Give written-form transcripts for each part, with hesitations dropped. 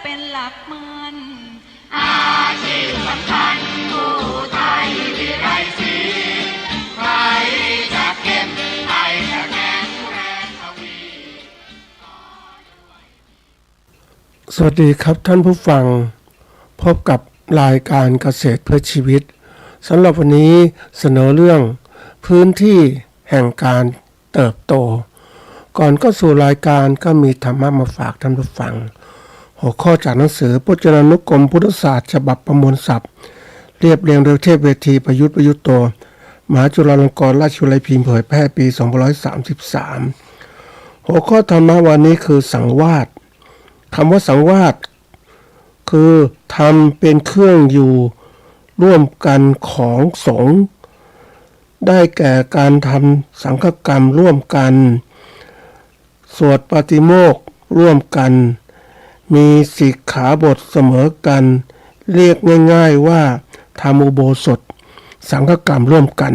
เป็นหลักมันอาชีพสำคัญผู้ไทยวิไลศรีใครจะเข้มไทยจะแข็งแรงทวีสวัสดีครับท่านผู้ฟังพบกับรายการเกษตรเพื่อชีวิตสำหรับวันนี้เสนอเรื่องพื้นที่แห่งการเติบโตก่อนก็สู่รายการก็มีธรรมะมาฝากท่านผู้ฟังหัวข้อจากหนังสือพจนานุกรมพุทธศาสตร์ฉบับประมวลศัพท์เรียบเรียงโดยเทพเวทีประยุทธ์โตมหาจุฬาลงกรณราชวิทยาลัยพิมพ์เผยแพร่ปี2533หัวข้อธรรมะวันนี้คือสังวาสคำว่าสังวาสคือทำเป็นเครื่องอยู่ร่วมกันของสงฆ์ได้แก่การทำสังฆกรรมร่วมกันสวดปาฏิโมกข์ร่วมกันมีสิกขาบทเสมอกันเรียกง่ายๆว่าทำอุโบสถสังฆกรรมร่วมกัน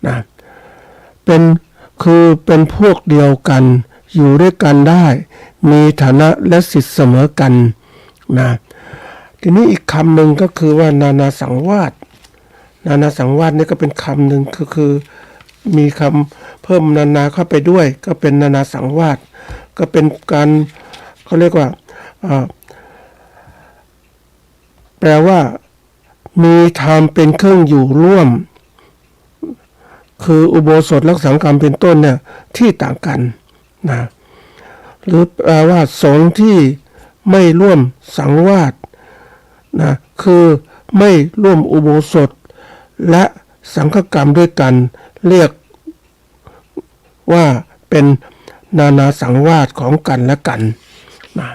นะเป็นพวกเดียวกันอยู่ด้วยกันได้มีฐานะและสิทธิเสมอกันนะทีนี้อีกคำหนึ่งก็คือว่านานาสังวาสนี่ก็เป็นคำหนึ่งคือมีคำเพิ่มนานาเข้าไปด้วยก็เป็นนานาสังวาสก็เป็นการเขาเรียกว่าแปลว่ามีธรรมเป็นเครื่องอยู่ร่วมคืออุโบสถและสังฆกรรมเป็นต้นเนี่ยที่ต่างกันนะหรือแปลว่าสงฆ์ที่ไม่ร่วมสังวาสนะคือไม่ร่วมอุโบสถและสังฆกรรมด้วยกันเรียกว่าเป็นนานาสังวาสของกันและกันนะ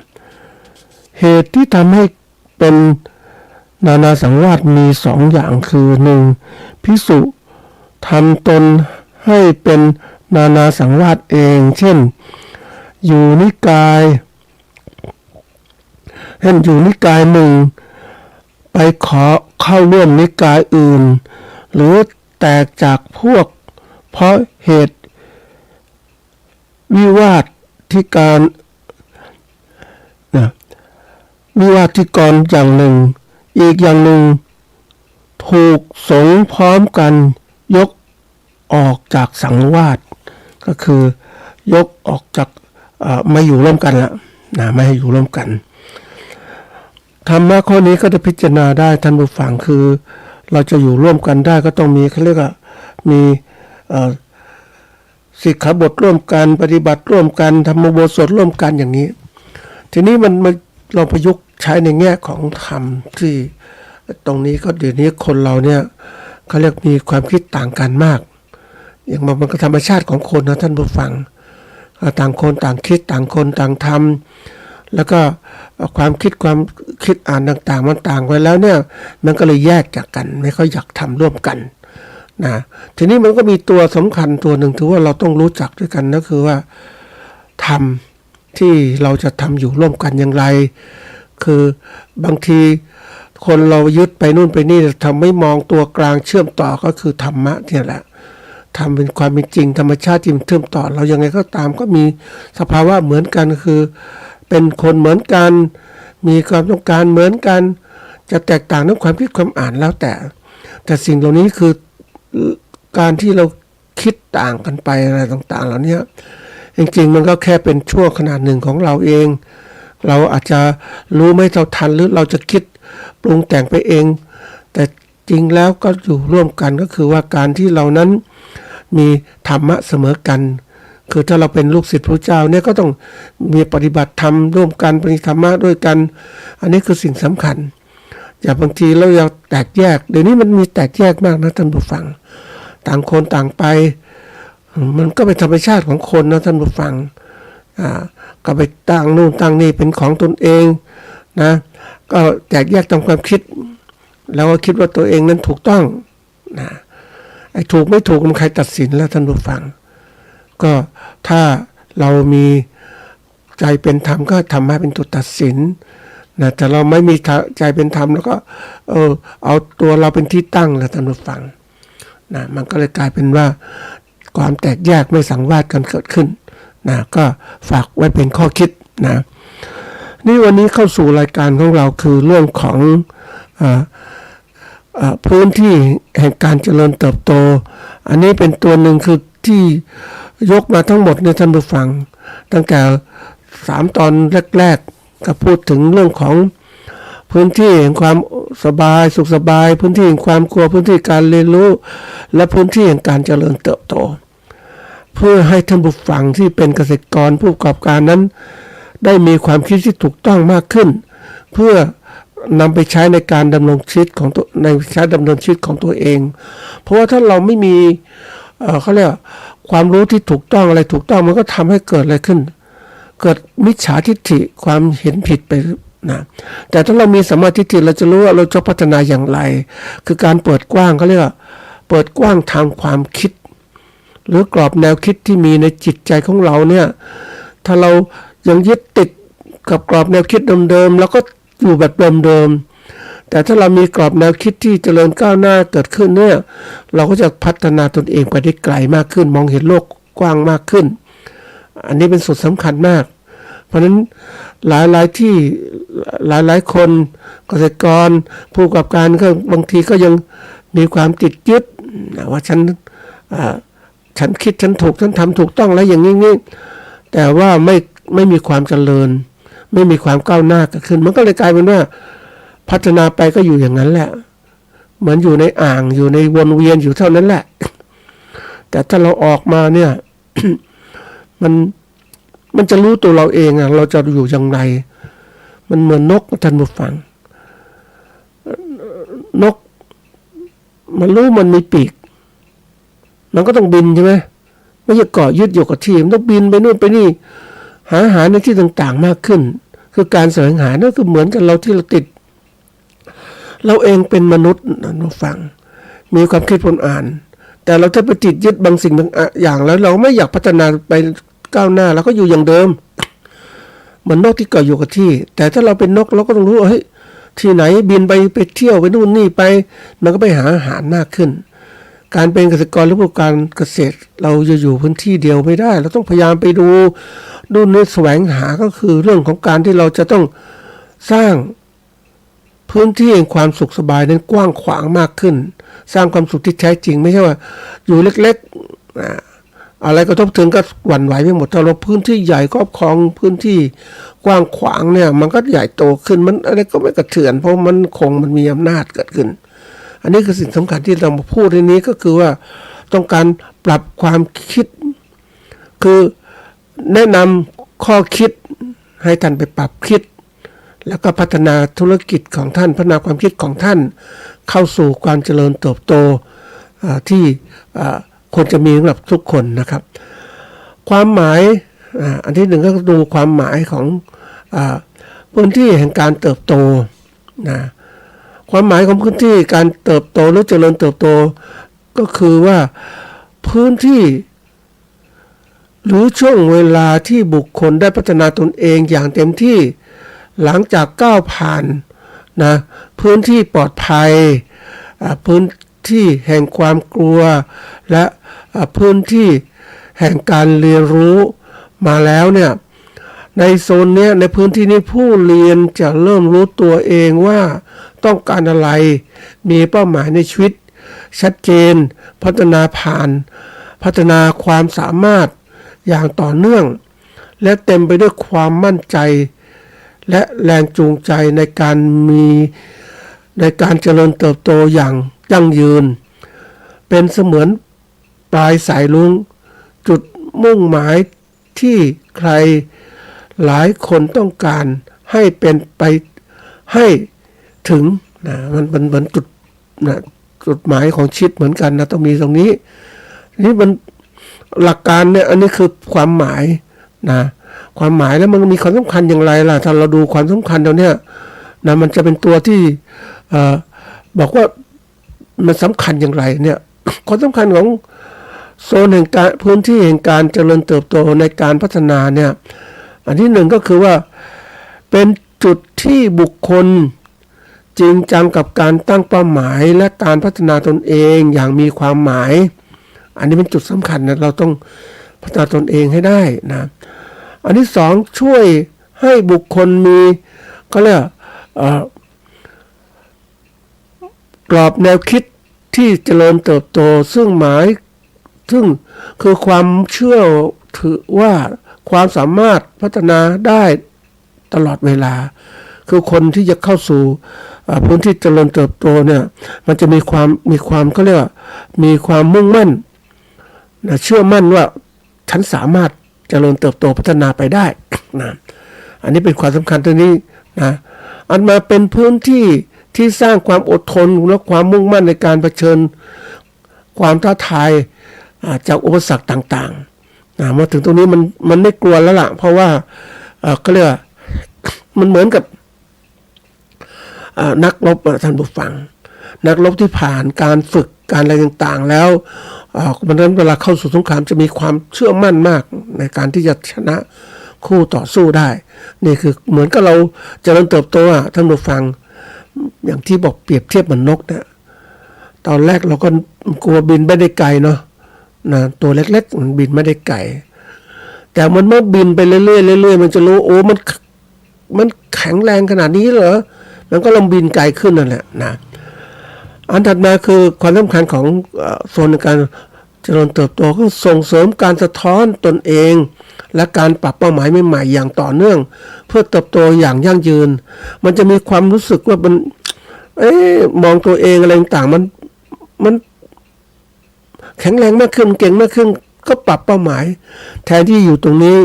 เหตุที่ทำให้เป็นนานาสังวาสมีสองอย่างคือหนึ่งภิกษุทำตนให้เป็นนานาสังวาสเองเช่นอยู่นิกายหนึ่งไปขอเข้าร่วมนิกายอื่นหรือแตกจากพวกเพราะเหตุวิวาทที่การอย่างหนึ่งอีกอย่างหนึ่งถูกสงฆ์พร้อมกันยกออกจากสังวาสก็คือยกออกจากไม่อยู่ร่วมกันละนะไม่ให้อยู่ร่วมกันธรรมะข้อนี้ก็จะพิจารณาได้ท่านผู้ฟังคือเราจะอยู่ร่วมกันได้ก็ต้องมีเขาเรียกว่ามีสิกขาบทร่วมกันปฏิบัติร่วมกันธรรมอุโบสถร่วมกันอย่างนี้ทีนี้มันเราประยุกต์ใช้ในแง่ของธรรมที่ตรงนี้ก็เดี๋ยวนี้คนเราเนี่ยเขาเรียกมีความคิดต่างกันมากอย่างมันก็ธรรมชาติของคนนะท่านผู้ฟังต่างคนต่างคิดต่างคนต่างทำแล้วก็ความคิดอ่านต่างๆมันต่างไปแล้วเนี่ยมันก็เลยแยกจากกันไม่ค่อยอยากทำร่วมกันนะทีนี้มันก็มีตัวสำคัญตัวหนึ่งถือว่าเราต้องรู้จักด้วยกันก็คือว่าธรรมที่เราจะทำอยู่ร่วมกันอย่างไรคือบางทีคนเรายึดไปนู่นไปนี่ทำไม่มองตัวกลางเชื่อมต่อก็คือธรรมะเนี่ยแหละทำเป็นความเป็นจริงธรรมชาติที่มันเชื่อมต่อเรายังไงก็ตามก็มีสภาวะเหมือนกันคือเป็นคนเหมือนกันมีความต้องการเหมือนกันจะแตกต่างในความคิดความอ่านแล้วแต่สิ่งเหล่านี้คือการที่เราคิดต่างกันไปอะไรต่างๆเหล่านี้จริงๆมันก็แค่เป็นช่วงขนาดหนึ่งของเราเองเราอาจจะรู้ไม่เท่าทันหรือเราจะคิดปรุงแต่งไปเองแต่จริงแล้วก็อยู่ร่วมกันก็คือว่าการที่เรานั้นมีธรรมะเสมอกันคือถ้าเราเป็นลูกศิษย์พระเจ้าเนี่ยก็ต้องมีปฏิบัติธรรมร่วมกันปฏิธรรมะด้วยกันอันนี้คือสิ่งสำคัญอย่าบางทีเราอยากแตกแยกเดี๋ยวนี้มันมีแตกแยกมากนะท่านผู้ฟังต่างคนต่างไปมันก็เป็นธรรมชาติของคนนะท่านผู้ฟังก็ไปตั้งนู่นตั้งนี่เป็นของตนเองนะก็แตกแยกตามความคิดแล้วก็คิดว่าตัวเองนั้นถูกต้องนะไอ้ถูกไม่ถูกมันใครตัดสินแล้วท่านผู้ฟังก็ถ้าเรามีใจเป็นธรรมก็ธรรมะเป็นตัวตัดสินนะแต่เราไม่มีใจเป็นธรรมแล้วก็เอาตัวเราเป็นที่ตั้งแล้วท่านผู้ฟังนะมันก็เลยกลายเป็นว่าความแตกแยกไม่สังวาสกันเกิดขึ้นนะก็ฝากไว้เป็นข้อคิดนะ นี่วันนี้เข้าสู่รายการของเราคือเรื่องของพื้นที่แห่งการเจริญเติบโตอันนี้เป็นตัวหนึ่งคือที่ยกมาทั้งหมดในท่านผู้ฟังตั้งแต่3 ตอนแรกๆก็พูดถึงเรื่องของพื้นที่แห่งความสบายสุขสบายพื้นที่แห่งความกลัวพื้นที่การเรียนรู้และพื้นที่แห่งการเจริญเติบโตเพื่อให้ท่านผู้ฟังที่เป็นเกษตรกรผู้ประกอบการนั้นได้มีความคิดที่ถูกต้องมากขึ้นเพื่อนำไปใช้ในการดำรงชีวิตของตัวในใช้ดำเนินชีวิตของตัวเองเพราะว่าถ้าเราไม่มีเขาเรียกความรู้ที่ถูกต้องอะไรถูกต้องมันก็ทำให้เกิดอะไรขึ้นเกิดมิจฉาทิฏฐิความเห็นผิดไปนะแต่ถ้าเรามีสัมมาทิฏฐิเราจะรู้ว่าเราจะพัฒนาอย่างไรคือการเปิดกว้างเขาเรียกว่าเปิดกว้างทางความคิดหรือกรอบแนวคิดที่มีในจิตใจของเราเนี่ยถ้าเรายังยึดติดกับกรอบแนวคิดเดิมๆแล้วก็อยู่แบบเดิมๆแต่ถ้าเรามีกรอบแนวคิดที่เจริญก้าวหน้าเกิดขึ้นเนี่ยเราก็จะพัฒนาตนเองไปได้ไกลมากขึ้นมองเห็นโลกกว้างมากขึ้นอันนี้เป็นส่วนสำคัญมากเพราะฉะนั้นหลายที่หลายคนเกษตรกรผู้ประกอบการก็บางทีก็ยังมีความติดยึดว่าฉันคิดฉันถูกฉันทำถูกต้องแล้วอย่างนี้แต่ว่าไม่มีความเจริญไม่มีความก้าวหน้าเกิดขึ้นมันก็เลยกลายเป็นว่าพัฒนาไปก็อยู่อย่างนั้นแหละเหมือนอยู่ในอ่างอยู่ในวนเวียนอยู่เท่านั้นแหละแต่ถ้าเราออกมาเนี่ย มันจะรู้ตัวเราเองเราจะอยู่อย่างไรมันเหมือนนกท่านผู้ฟังนกมันรู้มันมีปีกมันก็ต้องบินใช่ไหมไม่ใช่เกาะยึดอยู่กับที่มันต้องบินไปนู่นไปนี่หาอาหารในที่ต่างๆมากขึ้นคือการแสวงหานั่นคือเหมือนกับเราที่เราติดเราเองเป็นมนุษย์นะผู้ฟังมีความคิดคนอ่านแต่เราถ้าไปติดยึดบางสิ่งบางอย่างแล้วเราไม่อยากพัฒนาไปก้าวหน้าเราก็อยู่อย่างเดิมเหมือนนกที่เกาะอยู่กับที่แต่ถ้าเราเป็นนกเราก็ต้องรู้ว่าเฮ้ยที่ไหนบินไปเที่ยวไปนู่นนี่ไปมันก็ไปหาอาหารมากขึ้นการเป็นเกษตรกรหรือผู้การเกษตรเราจะอยู่พื้นที่เดียวไม่ได้เราต้องพยายามไปดูนี่แสวงหาก็คือเรื่องของการที่เราจะต้องสร้างพื้นที่แห่งความสุขสบายนั้นกว้างขวางมากขึ้นสร้างความสุขที่แท้จริงไม่ใช่ว่าอยู่เล็กๆอะไรกระทบถึงก็หวั่นไหวไปหมดถ้าเราพื้นที่ใหญ่ครอบครองพื้นที่กว้างขวางเนี่ยมันก็ใหญ่โตขึ้นมันอะไรก็ไม่กระเทือนเพราะมันมีอำนาจเกิดขึ้นอันนี้คือสิ่งสำคัญที่เรามาพูดในนี้ก็คือว่าต้องการปรับความคิดคือแนะนำข้อคิดให้ท่านไปปรับคิดแล้วก็พัฒนาธุรกิจของท่านพัฒนาความคิดของท่านเข้าสู่ความเจริญเติบโตที่ควรจะมีสำหรับทุกคนนะครับความหมายอันที่หนึ่งก็ดูความหมายของพื้นที่แห่งการเติบโตนะความหมายของพื้นที่การเติบโตหรือเจริญเติบโตก็คือว่าพื้นที่หรือช่วงเวลาที่บุคคลได้พัฒนาตนเองอย่างเต็มที่หลังจากก้าวผ่านนะพื้นที่ปลอดภัยพื้นที่แห่งความกลัวและพื้นที่แห่งการเรียนรู้มาแล้วเนี่ยในโซนนี้ในพื้นที่นี้ผู้เรียนจะเริ่มรู้ตัวเองว่าต้องการอะไรมีเป้าหมายในชีวิตชัดเจนพัฒนาความสามารถอย่างต่อเนื่องและเต็มไปด้วยความมั่นใจและแรงจูงใจในการเจริญเติบโตอย่างยั่งยืนเป็นเสมือนปลายสายรุ้งจุดมุ่งหมายที่ใครหลายคนต้องการให้เป็นไปให้ถึงนะมันเหมือนจุดหมายของชีวิตเหมือนกันนะต้องมีตรงนี้นี่มันหลักการเนี่ยอันนี้คือความหมายนะความหมายแล้วมันมีความสำคัญอย่างไรล่ะถ้าเราดูความสำคัญตรงเนี้ยนะมันจะเป็นตัวที่บอกว่ามันสำคัญอย่างไรเนี่ยความสำคัญของโซนแห่งการพื้นที่แห่งการเจริญเติบโตในการพัฒนาเนี่ยอันที่หนึ่งก็คือว่าเป็นจุดที่บุคคลจริงจังกับการตั้งเป้าหมายและการพัฒนาตนเองอย่างมีความหมายอันนี้เป็นจุดสำคัญนะเราต้องพัฒนาตนเองให้ได้นะอันที่สองช่วย ให้บุคคลมีก็เรียกกรอบแนวคิดที่เจริญเติบโตซึ่งคือความเชื่อถือว่าความสามารถพัฒนาได้ตลอดเวลาคือคนที่จะเข้าสู่พื้นที่เจริญเติบโตเนี่ยมันจะมีความเขาเรียกว่ามีความมุ่งมั่นนะเชื่อมั่นว่าฉันสามารถเจริญเติบโตพัฒนาไปได้นะอันนี้เป็นความสำคัญตรงนี้นะอันมาเป็นพื้นที่ที่สร้างความอดทนและความมุ่งมั่นในการเผชิญความท้าทายจากอุปสรรคต่างๆนะมาถึงตรงนี้มันไม่กลัวแล้วล่ะเพราะว่าก็เรียกมันเหมือนกับนักรบท่านผู้ฟังนักรบที่ผ่านการฝึกการอะไรต่างๆแล้วมันนั้นเวลาเข้าสู่สงครามจะมีความเชื่อมั่นมากในการที่จะชนะคู่ต่อสู้ได้นี่คือเหมือนกับเราเจริญเติบโตท่านผู้ฟังอย่างที่บอกเปรียบเทียบเหมือนนกเนี่ยตอนแรกเราก็กลัวบินไม่ได้ไกลเนาะนะตัวเล็กๆมันบินไม่ได้ไกลแต่มันเมื่อบินไปเรื่อยๆเรื่อยๆมันจะรู้โอ้มันแข็งแรงขนาดนี้เหรอมันก็ลงบินไกลขึ้นนั่นแหละนะอันถัดมาคือความสำคัญของโซนในการเจริญเติบโตก็ส่งเสริมการสะท้อนตนเองและการปรับเป้าหมายใหม่ๆอย่างต่อเนื่องเพื่อเติบโตอย่างยั่งยืนมันจะมีความรู้สึกว่ามันมองตัวเองอะไรต่างมันแข็งแรงมากขึ้นเก่งมากขึ้นก็ปรับเป้าหมายแทนที่อยู่ตรงนี้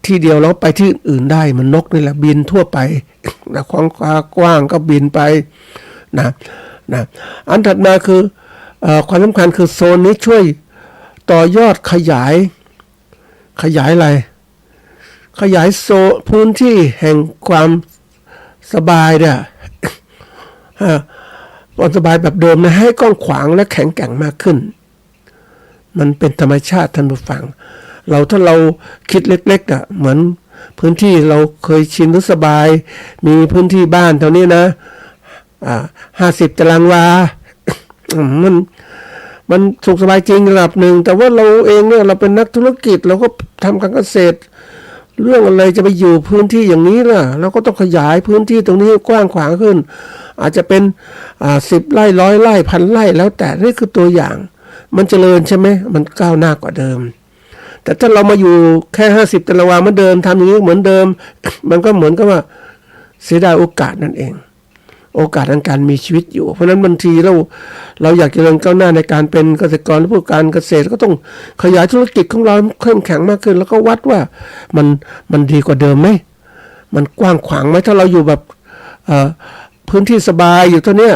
ที่เดียวแล้วไปที่อื่นได้มันนกนี่แหละบินทั่วไปนะความกว้างก็บินไปนะอันถัดมาคือความสำคัญคือโซนนี้ช่วยต่อยอดขยายอะไรขยายโซนพื้นที่แห่งความสบายเนี่ยความสบายแบบเดิมนะให้กว้างขวางและแข็งแกร่งมากขึ้นมันเป็นธรรมชาติท่านผู้ฟังถ้าเราคิดเล็กๆเหมือนพื้นที่เราเคยชินหรือสบายมีพื้นที่บ้านเท่านี้นะ50 ตารางวา มันสุขสบายจริงระดับหนึ่งแต่ว่าเราเองเนี่ยเราเป็นนักธุรกิจเราก็ทำการเกษตรเรื่องอะไรจะไปอยู่พื้นที่อย่างนี้ล่ะเราก็ต้องขยายพื้นที่ตรงนี้กว้างขวางขึ้นอาจจะเป็น10 ไร่100 ไร่ 1,000 ไร่แล้วแต่นี่คือตัวอย่างมันเจริญใช่ไหมมันก้าวหน้ากว่าเดิมแต่ถ้าเรามาอยู่แค่50 ตารางวาเหมือนเดิมทำอย่างนี้เหมือนเดิม มันก็เหมือนกับว่าเสียดายโอกาสนั่นเองโอกาสในการมีชีวิตอยู่เพราะฉะนั้นบางทีเราอยากจะเจริญก้าวหน้าในการเป็นเกษตรกรหรือผู้การเกษตรก็ต้องขยายธุรกิจของเราเข้มแข็งมากขึ้นแล้วก็วัดว่ามันดีกว่าเดิมไหมมันกว้างขวางไหมถ้าเราอยู่แบบพื้นที่สบายอยู่เท่านี้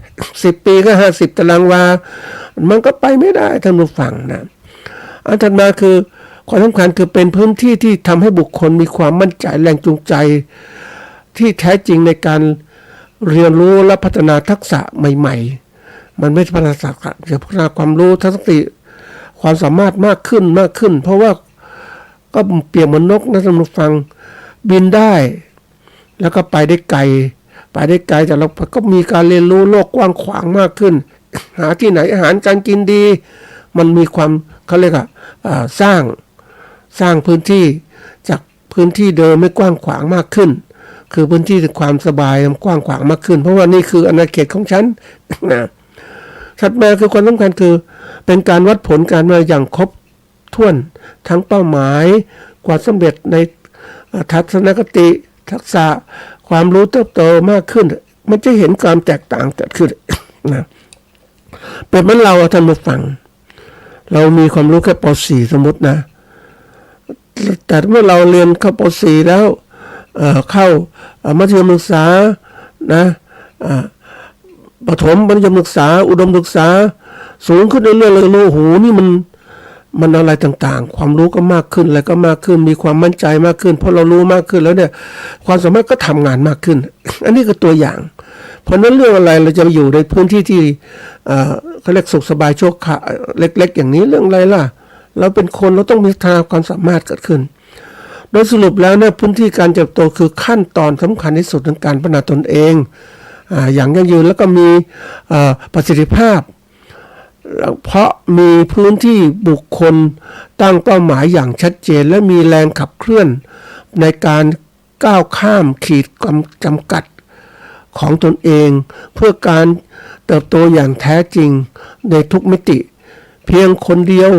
10 ปีก็50 ตารางวามันก็ไปไม่ได้ท่านผู้ฟังนะอันถัดมาคือความสำคัญคือเป็นพื้นที่ที่ทำให้บุคคลมีความมั่นใจแรงจูงใจที่แท้จริงในการเรียนรู้และพัฒนาทักษะใหม่ๆมันไม่ใช่พัฒนาทักษะแต่พัฒนาความรู้ทักษะความสามารถมากขึ้นเพราะว่าก็เปรียบเหมือนนกนะท่านผู้ฟังบินได้แล้วก็ไปได้ไกลแต่เราก็มีการเรียนรู้โลกกว้างขวางมากขึ้นหาที่ไหนอาหารการกินดีมันมีความเขาเรียกสร้างพื้นที่จากพื้นที่เดิมไม่กว้างขวางมากขึ้นคือพื้นที่ความสบายกว้างขวางมากขึ้นเพราะว่านี่คืออาณาเขตของฉันนะถัดมาคือความสำคัญคือเป็นการวัดผลการมาอย่างครบถ้วนทั้งเป้าหมายความสำเร็จในทัศนคติทักษะความรู้เติบโตมากขึ้นมันจะเห็นความแตกต่างเกิดขึ้นนะเป็นเหมือนเราท่านผู้ฟังเรามีความรู้แค่ป .4 สมมตินะแต่เมื่อเราเรียนเข้าป .4 แล้วเข้ามัธยมศึกษานะประถมมัธยมศึกษาอุดมศึกษาสูงขึ้นเรื่อยๆเลยรู้โหนี่มันอะไรต่างๆความรู้ก็มากขึ้นอะไรก็มากขึ้นมีความมั่นใจมากขึ้นเพราะเรารู้มากขึ้นแล้วเนี่ยความสามารถก็ทำงานมากขึ้น อันนี้ก็ตัวอย่างเพราะนั้นเรื่องอะไรเราจะอยู่ในพื้นที่ที่เขาเรียกสุขสบายชั่วคราวเล็กๆอย่างนี้เรื่องอะไรล่ะเราเป็นคนเราต้องมีความสามารถเกิดขึ้นโดยสรุปแล้วเนี่ยพื้นที่การเติบโตคือขั้นตอนสำคัญที่สุดในการพัฒนาตนเองอย่างยั่งยืนแล้วก็มีประสิทธิภาพเพราะมีพื้นที่บุคคลตั้งเป้าหมายอย่างชัดเจนและมีแรงขับเคลื่อนในการ ก้าวข้ามขีดจำกัดของตนเองเพื่อการเติบโตอย่างแท้จริงในทุกมิติเพียงคนเดียว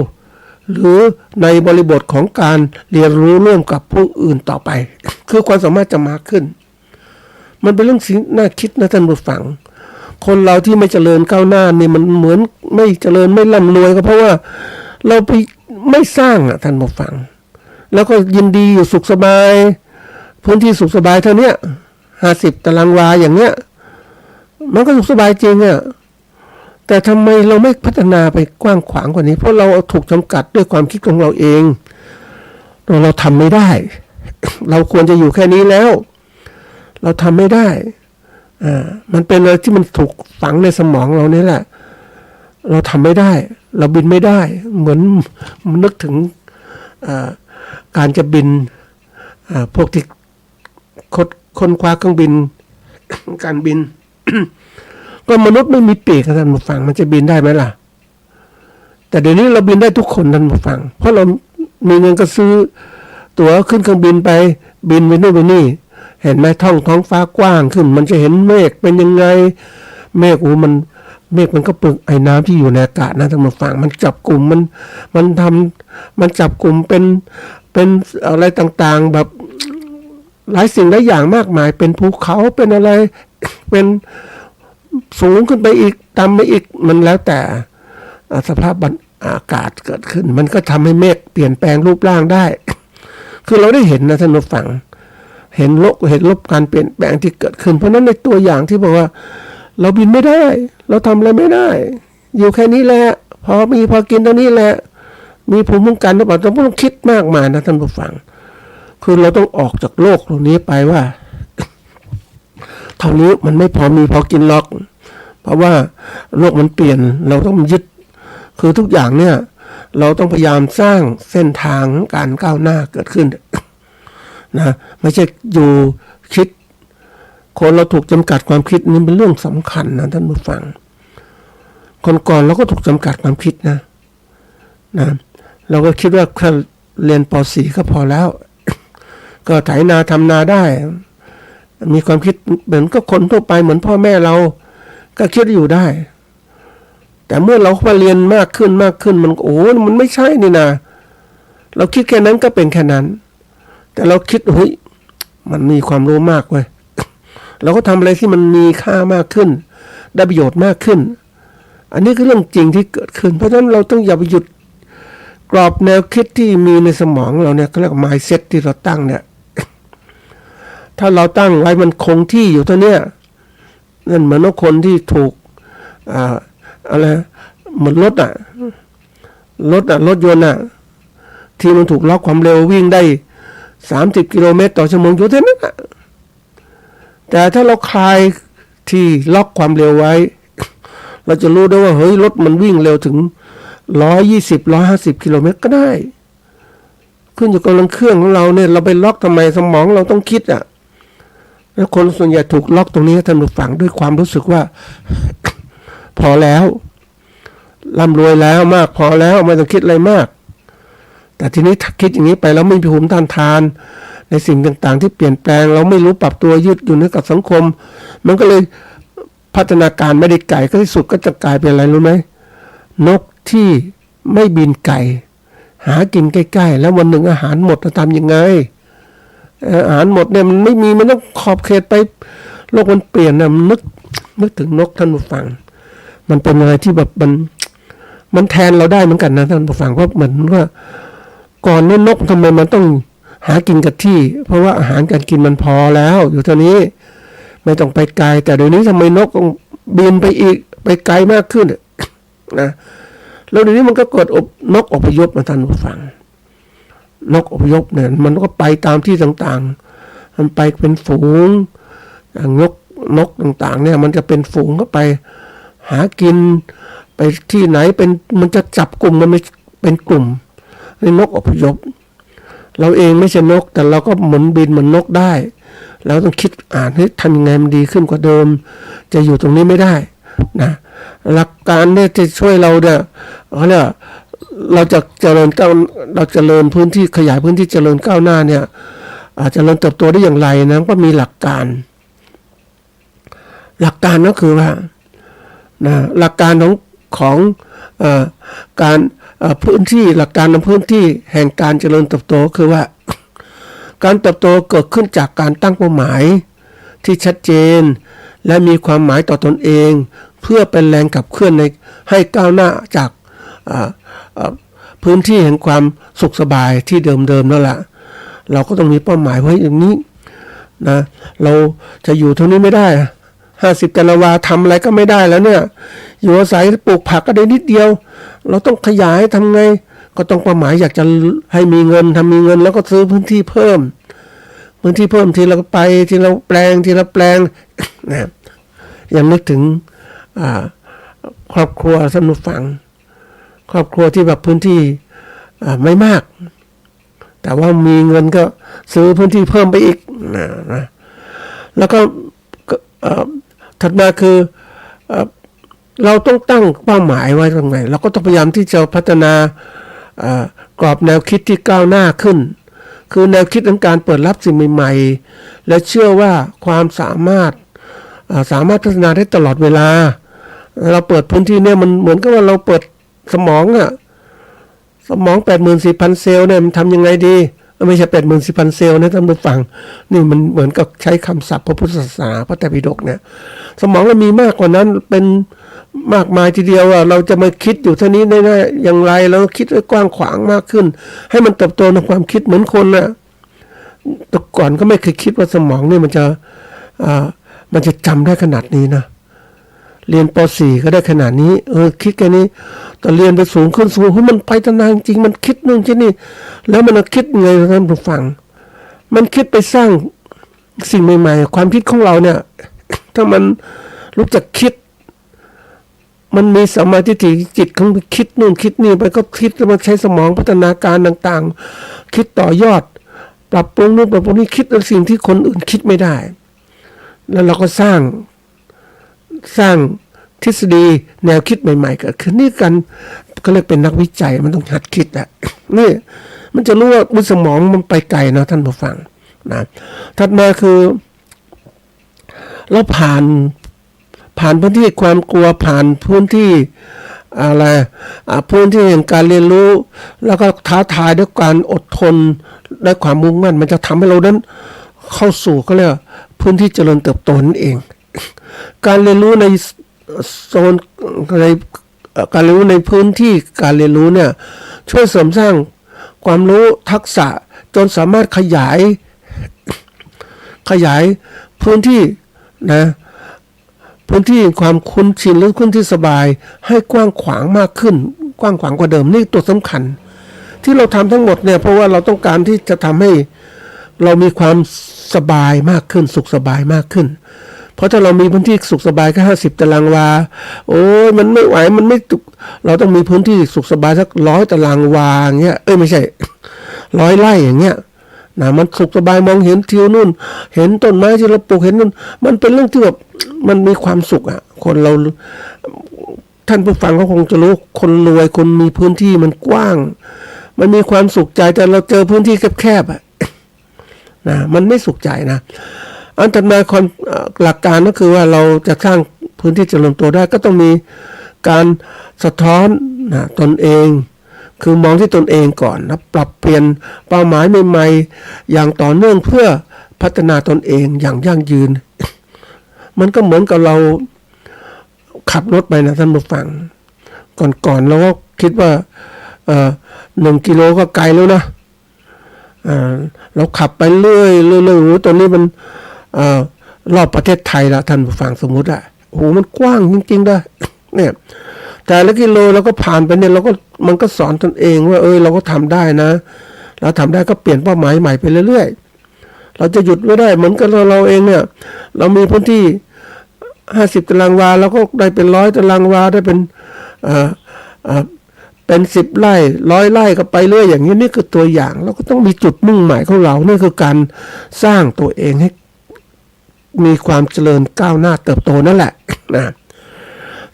หรือในบริบทของการเรียนรู้ร่วมกับผู้อื่นต่อไปคือความสามารถจะมากขึ้นมันเป็นเรื่องน่าคิดนะท่านผู้ฟังคนเราที่ไม่เจริญก้าวหน้านี่มันเหมือนไม่เจริญไม่ร่ำรวยก็เพราะว่าเราไปไม่สร้างท่านผู้ฟังแล้วก็ยินดีอยู่สุขสบายพื้นที่สุขสบายเท่านี้50 ตารางวาอย่างเนี้ยมันก็สุขสบายจริงแต่ทำไมเราไม่พัฒนาไปกว้างขวางกว่านี้เพราะเราถูกจำกัดด้วยความคิดของเราเองเราทำไม่ได้ เราควรจะอยู่แค่นี้แล้วเราทำไม่ได้มันเป็นอะไรที่มันถูกฝังในสมองเรานี่แหละเราทำไม่ได้เราบินไม่ได้เหมือนนึกถึงการจะบินพวกที่ค้นคว้าเครื่องบิน การบิน ก็มนุษย์ไม่มีปีกท่านผู้ฟังมันจะบินได้ไหมล่ะแต่เดี๋ยวนี้เราบินได้ทุกคนท่านผู้ฟังเพราะเรามีเงินก็ซื้อตั๋วขึ้นเครื่องบินไปบินไปนู่นไปนี่เห็นไหมท้องฟ้ากว้างขึ้นมันจะเห็นเมฆเป็นยังไงเมฆเมฆมันก็ปึกไอ้น้ำที่อยู่ในอากาศนะท่านผู้ฟังมันจับกลุ่มมันจับกลุ่มเป็นอะไรต่างๆแบบหลายสิ่งหลายอย่างมากมายเป็นภูเขาเป็นอะไรเป็นสูงขึ้นไปอีกต่ำไปอีกมันแล้วแต่สภาพอากาศเกิดขึ้นมันก็ทำให้เมฆเปลี่ยนแปลงรูปร่างได้ คือเราได้เห็นนะท่านผู้ฟังเห็นลบการเปลี่ยนแปลงที่เกิดขึ้นเพราะนั้นในตัวอย่างที่บอกว่าเราบินไม่ได้เราทำอะไรไม่ได้อยู่แค่นี้แหละพอกินตรงนี้แหละมีภูมิคุ้มกันหรือเปล่าเราไม่ต้องคิดมากมายนะท่านผู้ฟังคือเราต้องออกจากโลกตรงนี้ไปว่า เท่านี้มันไม่พอกินล็อกเพราะว่าโลกมันเปลี่ยนเราต้องยึดคือทุกอย่างเนี่ยเราต้องพยายามสร้างเส้นทางการก้าวหน้าเกิดขึ้น นะไม่ใช่อยู่คิดคนเราถูกจำกัดความคิดนี่เป็นเรื่องสำคัญนะท่านผู้ฟังคนก่อนเราก็ถูกจำกัดความคิดนะเราก็คิดว่าแค่เรียนป .4 ก็พอแล้ว ก็ไถนาทำนาได้มีความคิดเหมือนก็คนทั่วไปเหมือนพ่อแม่เราก็คิดอยู่ได้แต่เมื่อเรามาเรียนมากขึ้นมันมันไม่ใช่นี่นะเราคิดแค่นั้นก็เป็นแค่นั้นแต่เราคิดเฮ้ยมันมีความรู้มากเว้ย เราก็ทำอะไรที่มันมีค่ามากขึ้นได้ประโยชน์มากขึ้นอันนี้คือเรื่องจริงที่เกิดขึ้นเพราะฉะนั้นเราต้องอย่าไปหยุดกรอบแนวคิดที่มีในสมองเราเนี่ยเขาเรียกว่า mindset ที่เราตั้งเนี่ย ถ้าเราตั้งไว้มันคงที่อยู่ตัวเนี้ยนั่นเหมือนคนที่ถูกอะไรเหมือนรถยนต์ที่มันถูกล็อกความเร็ววิ่งได้30 กิโลเมตรต่อชั่วโมงอยู่เท่านั้นแต่ถ้าเราคลายที่ล็อกความเร็วไว้เราจะรู้ได้ว่าเฮ้ยรถมันวิ่งเร็วถึง120-150 กิโลเมตรก็ได้ขึ้นอยู่กับกำลังเครื่องของเราเนี่ยเราไปล็อกทำไมสมองเราต้องคิดแล้วคนส่วนใหญ่ถูกล็อกตรงนี้ท่านผู้ฟังด้วยความรู้สึกว่า พอแล้วร่ำรวยแล้วมากพอแล้วไม่ต้องคิดอะไรมากแต่ทีนี้ถ้าคิดอย่างนี้ไปแล้วไม่มีภูมิต้านทานในสิ่งต่างๆที่เปลี่ยนแปลงเราไม่รู้ปรับตัวยืดอยู่ในกับสังคมมันก็เลยพัฒนาการไม่ได้ไก่ก็ที่สุดก็จะกลายเป็นอะไรรู้ไหมนกที่ไม่บินไก่หากินใกล้ๆแล้ววันหนึ่งอาหารหมดจะทำยังไงอาหารหมดเนี่ยมันไม่มีมันต้องขอบเขตไปโลกมันเปลี่ยนนะมันนึกถึงนกท่านผู้ฟังมันเป็นอะไรที่แบบมันแทนเราได้เหมือนกันนะท่านผู้ฟังเพราะเหมือนว่าก่อนเนี่ยนกทำไมมันต้องหากินกับที่เพราะว่าอาหารการกินมันพอแล้วอยู่เท่านี้ไม่ต้องไปไกลแต่เดี๋ยวนี้ทำไมนกต้องบินไปอีกไปไกลมากขึ้นนะแล้วเดี๋ยวนี้มันก็เกิดนกอพยพมาท่านผู้ฟังนกอพยพเนี่ยมันก็ไปตามที่ต่างๆมันไปเป็นฝูงนกต่างๆเนี่ยมันจะเป็นฝูงก็ไปหากินไปที่ไหนมันจะจับกลุ่มมันไม่เป็นกลุ่มนี่นกอพยพเราเองไม่ใช่นกแต่เราก็หมุนบินเหมือนนกได้เราต้องคิดให้ทำยังไงมันดีขึ้นกว่าเดิมจะอยู่ตรงนี้ไม่ได้นะหลักการเนี่ยจะช่วยเราเนี่ยเราจะเจริญพื้นที่ขยายพื้นที่เจริญก้าวหน้าเนี่ย เจริญเติบโตได้อย่างไรนะก็มีหลักการก็คือว่านะหลักการของการพื้นที่หลักการในพื้นที่แห่งการเจริญเติบโตคือว่าการเติบโตเกิดขึ้นจากการตั้งเป้าหมายที่ชัดเจนและมีความหมายต่อตนเองเพื่อเป็นแรงขับเคลื่อนให้ก้าวหน้าจากพื้นที่แห่งความสุขสบายที่เดิมๆนั่นแหละเราก็ต้องมีเป้าหมายไว้อย่างนี้นะเราจะอยู่เท่านี้ไม่ได้50 ตารางวาทำอะไรก็ไม่ได้แล้วเนี่ยอยู่อาศัยปลูกผักก็ได้นิดเดียวเราต้องขยายทำไงก็ต้องเป้าหมายอยากจะให้มีเงินมีเงินแล้วก็ซื้อพื้นที่เพิ่มทีละไปทีละแปลงนะยังนึกถึงครอบครัวสนุกฟังครอบครัวที่แบบพื้นที่ไม่มากแต่ว่ามีเงินก็ซื้อพื้นที่เพิ่มไปอีกนะแล้วก็ถัดมาคือเราต้องตั้งเป้าหมายไว้ตรงไหนเราก็ต้องพยายามที่จะพัฒนากรอบแนวคิดที่ก้าวหน้าขึ้นคือแนวคิดของการเปิดรับสิ่งใหม่ๆและเชื่อว่าความสามารถพัฒนาได้ตลอดเวลาเราเปิดพื้นที่เนี่ยมันเหมือนกับว่าเราเปิดสมอง84,000 เซลล์เนี่ยมันทำยังไงดีไม่ใช่84,000 เซลล์นะท่านผู้ฟังนี่มันเหมือนกับใช้คำศัพท์พระพุทธศาสนาพระไตรปิฎกเนี่ยสมองเรามีมากกว่านั้นเป็นมากมายทีเดียวเราจะมาคิดอยู่เท่านี้ได้อย่างไรเราคิดให้กว้างขวางมากขึ้นให้มันเติบโตในความคิดเหมือนคนนะแต่ก่อนก็ไม่เคยคิดว่าสมองนี่มันจะจำได้ขนาดนี้นะเรียนป .4 ก็ได้ขนาดนี้คิดแค่นี้แต่เรียนไปสูงขึ้นมันไปนานจริงมันคิดนู่นคิดนี่แล้วมันคิดไงท่านผู้ฟังมันคิดไปสร้างสิ่งใหม่ๆความคิดของเราเนี่ยถ้ามันรู้จักคิดมันมีสัมมาทิฏฐิจิตของคิดนู่นคิดนี่ไปก็คิดแล้วมันใช้สมองพัฒนาการต่างๆคิดต่อยอดปรับปรุงนู่นปรับปรุงนี่คิดในสิ่งที่คนอื่นคิดไม่ได้แล้วเราก็สร้างทฤษฎีแนวคิดใหม่ๆเกิดขึ้นนี่กันก็เรียกเป็นนักวิจัยมันต้องหัดคิดอ่ะนี่มันจะรู้ว่าสมองมันไปไกลนะท่านผู้ฟังนะถัดมาคือเราผ่านพื้นที่ความกลัวผ่านพื้นที่อะไรพื้นที่แห่งการเรียนรู้แล้วก็ท้าทายด้วยการอดทนด้วยความมุ่งมั่นมันจะทำให้เรานั้นเข้าสู่ก็เรียกพื้นที่เจริญเติบโตนั่นเองการเรียนรู้ในโซนในการเรียนรู้ในพื้นที่การเรียนรู้เนี่ยช่วยเสริมสร้างความรู้ทักษะจนสามารถขยายพื้นที่นะพื้นที่ความคุ้นชินหรือพื้นที่สบายให้กว้างขวางมากขึ้นกว้างขวางกว่าเดิมนี่ตัวสำคัญที่เราทำทั้งหมดเนี่ยเพราะว่าเราต้องการที่จะทำให้เรามีความสบายมากขึ้นสุขสบายมากขึ้นเพราะถ้าเรามีพื้นที่สุขสบายแค่50 ตารางวาโอ้ยมันไม่ไหวมันไม่เราต้องมีพื้นที่สุขสบายสัก100 ตารางวาอย่างเงี้ยไม่ใช่100 ไร่อย่างเงี้ยนะมันสุขสบายมองเห็นทิวนู่นเห็นต้นไม้ที่เราปลูกเห็นนู่นมันเป็นเรื่องที่แบบมันมีความสุขคนเราท่านผู้ฟังก็คงจะรู้คนรวยคนมีพื้นที่มันกว้างมันมีความสุขใจแต่เราเจอพื้นที่แคบๆนะมันไม่สุขใจนะอันถัดมาหลักการก็คือว่าเราจะสร้างพื้นที่เจริญตัวได้ก็ต้องมีการสะท้อนตนเองคือมองที่ตนเองก่อนนะปรับเปลี่ยนเป้าหมายใหม่ๆอย่างต่อเนื่องเพื่อพัฒนาตนเองอย่างยั่งยืน มันก็เหมือนกับเราขับรถไปนะท่านผู้ฟังก่อนเราก็คิดว่า1 กิโลก็ไกลแล้วนะเราขับไปเรื่อยๆตอนนี้มันรอบประเทศไทยละท่านผู้ฟังสมมุติมันกว้างจริงๆนะเนี่ยแต่ละกิโลเราก็ผ่านไปเนี่ยมันก็สอนตนเองว่าเราก็ทำได้นะเราทำได้ก็เปลี่ยนเป้าหมายใหม่ไปเรื่อยๆเราจะหยุดไม่ได้เหมือนกับเราเองเนี่ยเรามีพื้นที่50 ตารางวาเราก็ได้เป็น100 ตารางวาได้เป็น10 ไร่100 ไร่ก็ไปเรื่อยอย่างนี้นี่คือตัวอย่างเราก็ต้องมีจุดมุ่งหมายของเรานี่คือการสร้างตัวเองให้มีความเจริญก้าวหน้าเติบโตนั่นแหละนะ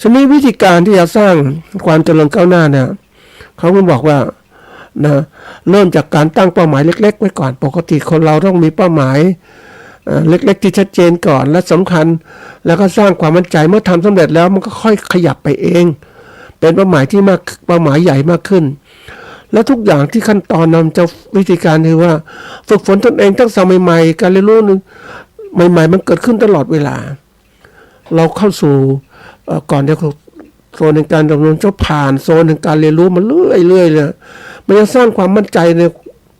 ฉะนั้นวิธีการที่จะสร้างความเจริญก้าวหน้าเนี่ยเขาก็บอกว่า นะเริ่มจากการตั้งเป้าหมายเล็กๆไว้ก่อนปกติคนเราต้องมีเป้าหมายเล็กๆที่ชัดเจนก่อนและสำคัญแล้วก็สร้างความมั่นใจเมื่อทำสำเร็จแล้วมันก็ค่อยขยับไปเองเป็นเป้าหมายที่เป้าหมายใหญ่มากขึ้นและทุกอย่างที่ขั้นตอนนำจะวิธีการคือว่าฝึกฝนตนเองตั้งแต่ใหม่ๆการเรียนรู้ใหม่ๆมันเกิดขึ้นตลอดเวลาเราเข้าสู่ก่อนจะโซนในการดำเนินจะผ่านโซนในการเรียนรู้มาเรื่อยๆเลยมันจะสร้างความมั่นใจ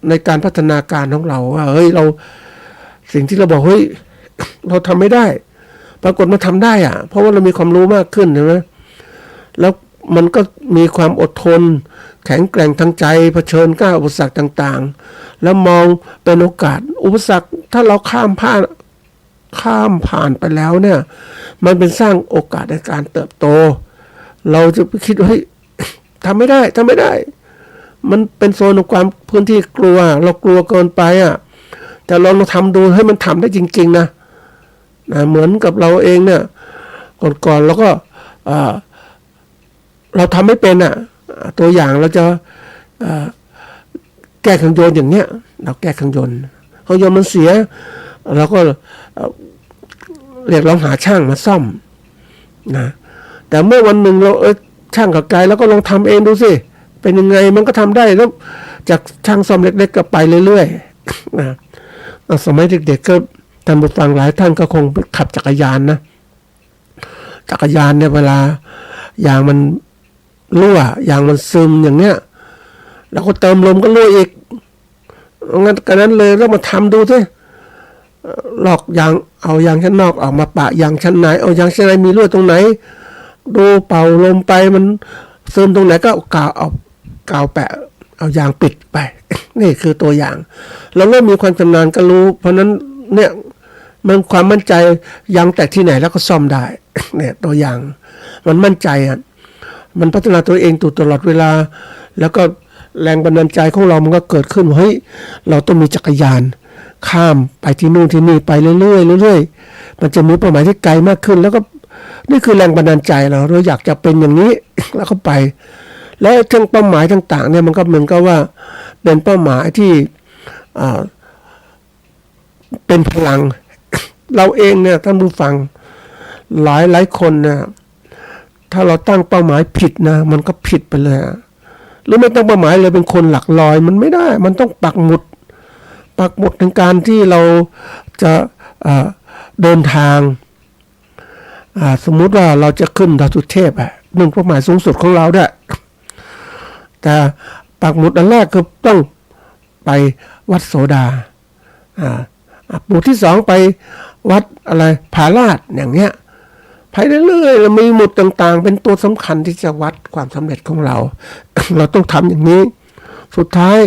ในการพัฒนาการของเราว่าเฮ้ยเราสิ่งที่เราบอกเฮ้ยเราทำไม่ได้ปรากฏมาทำได้อะเพราะว่าเรามีความรู้มากขึ้นใช่ไหมแล้วมันก็มีความอดทนแข็งแกร่งทางใจเผชิญกับอุปสรรคต่างๆแล้วมองเป็นโอกาสอุปสรรคถ้าเราข้ามผ่านไปแล้วเนี่ยมันเป็นสร้างโอกาสในการเติบโตเราจะไปคิดว่าเฮ้ยทำไม่ได้มันเป็นโซนของความพื้นที่กลัวเรากลัวเกินไปอ่ะแต่เราทำดูให้มันทำได้จริงๆนะเหมือนกับเราเองเนี่ยก่อนเราก็เราทำไม่เป็นอ่ะตัวอย่างเราจะแก้เครื่องยนต์อย่างเนี้ยเราแก้เครื่องยนต์มันเสียเราก็เรียกร้องหาช่างมาซ่อมนะแต่เมื่อวันหนึ่งเราช่างกับไกลแล้วก็ลองทำเองดูสิเป็นยังไงมันก็ทำได้แล้วจากช่างซ่อมเล็กๆก็ไปเรื่อยๆนะสมัยเด็กๆก็ท่านผู้ฟังหลายท่านก็คงขับจักรยานนะจักรยานเนี่ยเวลายางมันรั่วยางมันซึมอย่างเนี้ยแล้วก็เติมลมก็รั่วอีกงั้นกันนั้นเลยแล้วมาทำดูสิลอกยางเอายางชั้นนอกออกมาปะยางชั้นในเอายางชั้นในมีรั่วตรงไหนดูเป่าลมไปมันซึมตรงไหนก็เอากาวแปะเอายางปิดไป นี่คือตัวอย่างเราเริ่มมีความชำนาญก็รู้เพราะนั้นเนี่ยมันความมั่นใจยางแตกที่ไหนแล้วก็ซ่อมได้ เนี่ยตัวอย่างมันมั่นใจอ่ะมันพัฒนาตัวเองตลอดเวลาแล้วก็แรงบันดาลใจของเรามันก็เกิดขึ้นเฮ้ยเราต้องมีจักรยานข้ามไปที่นู่นที่นี่ไปเรื่อยๆมันจะมีเป้าหมายที่ไกลมากขึ้นแล้วก็นี่คือแรงบันดาลใจเราอยากจะเป็นอย่างนี้ แล้วก็ไปแล้วทั้งเป้าหมายต่างๆเนี่ยมันก็เหมือนกับว่าเป็นเป้าหมายที่เป็นพลัง เราเองเนี่ยท่านผู้ฟังหลายคนเนี่ยถ้าเราตั้งเป้าหมายผิดนะมันก็ผิดไปเลยหรือไม่ตั้งเป้าหมายเลยเป็นคนหลักลอยมันไม่ได้มันต้องปักหมุดในการที่เราจะเดินทางสมมุติว่าเราจะขึ้นดอยสุเทพหนึ่งเป้าหมายสูงสุดของเราด้วยแต่ปักหมุดอันแรกคือต้องไปวัดโสดาหมุดที่สองไปวัดอะไรผาลาดอย่างเงี้ยไปเรื่อยๆมีหมุดต่างๆเป็นตัวสำคัญที่จะวัดความสำเร็จของเรา เราต้องทำอย่างนี้สุดท้าย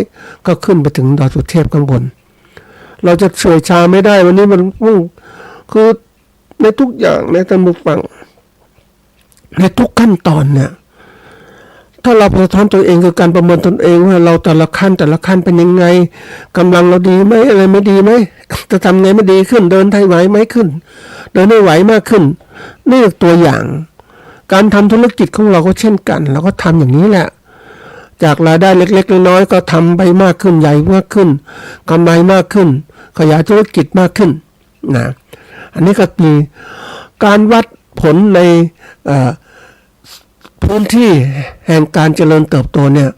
ก็ขึ้นไปถึงดอยสุเทพข้างบนเราจะเฉยชาไม่ได้วันนี้มันคือในทุกอย่างในท่านผู้ฟังในทุกขั้นตอนเนี่ยถ้าเราสะท้อนตัวเองคือการประเมินตนเองว่าเราแต่ละขั้นเป็นยังไงกำลังเราดีไหมอะไรไม่ดีไหมจะทำไงไม่ดีขึ้นเดินได้ไหวไหมขึ้นเดินได้ไหวมากขึ้นนี่ตัวอย่างการทำธุรกิจของเราก็เช่นกันเราก็ทำอย่างนี้แหละจากรายได้เล็กๆน้อยๆก็ทำไปมากขึ้นใหญ่มากขึ้นกำไรมากขึ้นขยายธุรกิจมากขึ้นนะอันนี้ก็มีการวัดผลในพื้นที่แห่งการเจริญเติบโตเนี่ย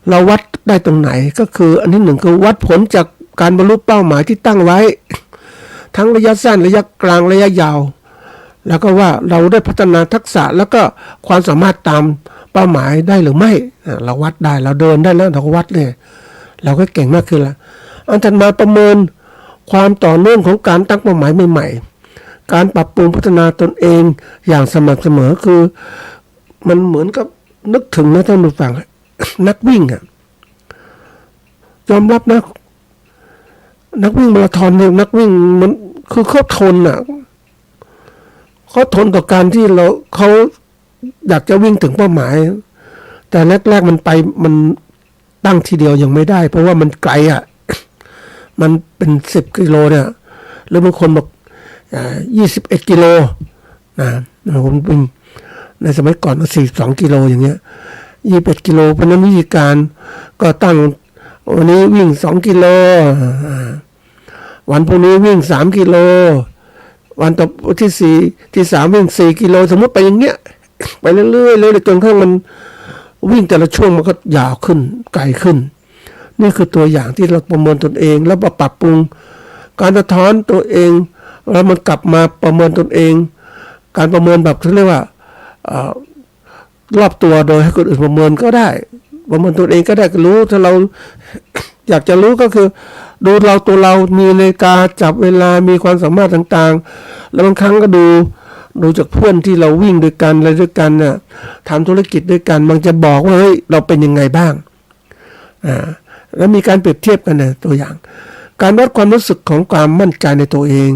เราวัดได้ตรงไหนก็คืออันที่หนึ่งคือวัดผลจากการบรรลุเป้าหมายที่ตั้งไว้ทั้งระยะสั้นระยะกลางระยะยาวแล้วก็ว่าเราได้พัฒนาทักษะแล้วก็ความสามารถตามเป้าหมายได้หรือไม่เราวัดได้เราเดินได้แล้วเราก็วัดเลยเราก็เก่งมากขึ้นละอันถัดมาประเมินความต่อเนื่องของการตั้งเป้าหมายใหม่ๆการปรับปรุงพัฒนาตนเองอย่างสม่ำเสมอคือมันเหมือนกับนึกถึงนะท่านผู้ฟัง นักวิ่งยอมรับนะนักวิ่งมาราธอนเนี่ยนักวิ่งมันคือเขาทนเขาทนต่อการที่เขาอยากจะวิ่งถึงเป้าหมายแต่แรกๆมันตั้งทีเดียวยังไม่ได้เพราะว่ามันไกลมันเป็น10 กิโลเนี่ยหรือบางคนบอก21 กิโลนะผมวิ่งในสมัยก่อนก็42 กิโลอย่างเงี้ย 21กิโลเพราะนั้นวิธีการก็ตั้งวันนี้วิ่ง2กิโลวันพรุ่งนี้วิ่ง3กิโลวันต่อที่3วิ่ง4กิโลสมมติไปอย่างเงี้ยไปเรื่อยๆจนกระทั่งมันวิ่งแต่ละช่วงมันก็ยาวขึ้นไกลขึ้นนี่คือตัวอย่างที่เราประเมินตนเองแล้วปรับปรุงการสะท้อนตัวเองแล้วมันกลับมาประเมินตนเองการประเมินแบบที่เรียกว่ารอบตัวโดยให้คนอื่นประเมินก็ได้ประเมินตัวเองก็ได้ก็รู้ถ้าเรา อยากจะรู้ก็คือดูเราตัวเรามีนาฬิกาจับเวลามีความสามารถต่างๆแล้วบางครั้งก็ดูจากเพื่อนที่เราวิ่งด้วยกันอะไรด้วยกันน่ะทำธุรกิจด้วยกันบางจะบอกว่าเฮ้ยเราเป็นยังไงบ้างแล้วมีการเปรียบเทียบกันนะตัวอย่างการวัดความรู้สึกของความมั่นใจในตัวเอง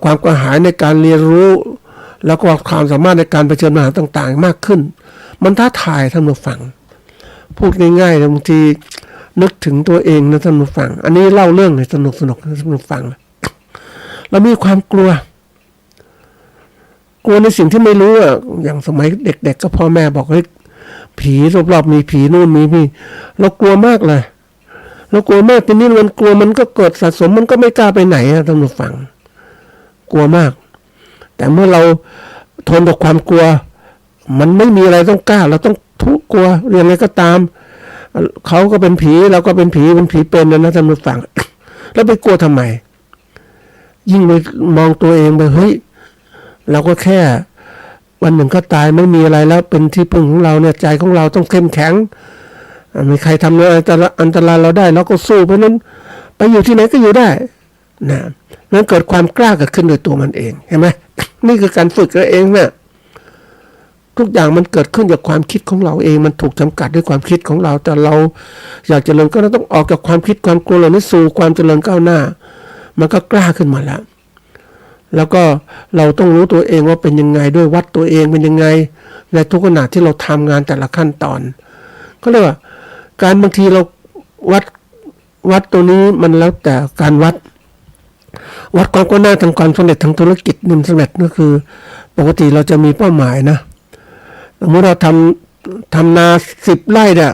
ความกระหายในการเรียนรู้แล้วก็ความสามารถในการเผชิญปัญหาต่างๆมากขึ้นมันท้าทายท่านผู้ฟังพูดง่ายๆบางทีนึกถึงตัวเองนะท่านผู้ฟังอันนี้เล่าเรื่องให้สนุกนะท่านผู้ฟังเรามีความกลัวในสิ่งที่ไม่รู้อย่างสมัยเด็กๆก็พ่อแม่บอกเฮ้ยผีรอบๆมีผีนู่นมีพี่เรากลัวมากเลยเรากลัวมากทีนี้มันกลัวมันก็เกิดสะสมมันก็ไม่กล้าไปไหนท่านผู้ฟังกลัวมากแต่เมื่อเราทนต่อความกลัวมันไม่มีอะไรต้องกล้าเราต้องทุกกลัวเรื่องอะไรก็ตามเขาก็เป็นผีเราก็เป็นผีเป็นนะท่านผู้ฟังแล้วไปกลัวทำไมยิ่งไปมองตัวเองไปเฮ้ยเราก็แค่วันหนึ่งก็ตายไม่มีอะไรแล้วเป็นที่พึ่งของเราเนี่ยใจของเราต้องเข้มแข็งมีใครทำอะไรอันตรายเราได้เราก็สู้เพราะนั้นไปอยู่ที่ไหนก็อยู่ได้นะนั้นเกิดความกล้าเกิดขึ้นโดยตัวมันเองเห็นไหม นี่คือการฝึกตัวเองเนี่ยทุกอย่างมันเกิดขึ้นจากความคิดของเราเองมันถูกจำกัดด้วยความคิดของเราแต่เราอยากเจริญก็ต้องออกจากความคิดความกลัวเหล่านี้สู่ความเจริญก้าวหน้ามันก็กล้าขึ้นมาแล้วก็เราต้องรู้ตัวเองว่าเป็นยังไงด้วยวัดตัวเองเป็นยังไงในทุกขณะที่เราทำงานแต่ละขั้นตอนก็เรียกว่าการบางทีเราวัดตัวนี้มันแล้วแต่การวัดความก้าวหน้าทางความสำเร็จทางธุรกิจนิ่มสำเร็จก็คือปกติเราจะมีเป้าหมายนะสมมติเราทำนา10 ไร่เนี่ย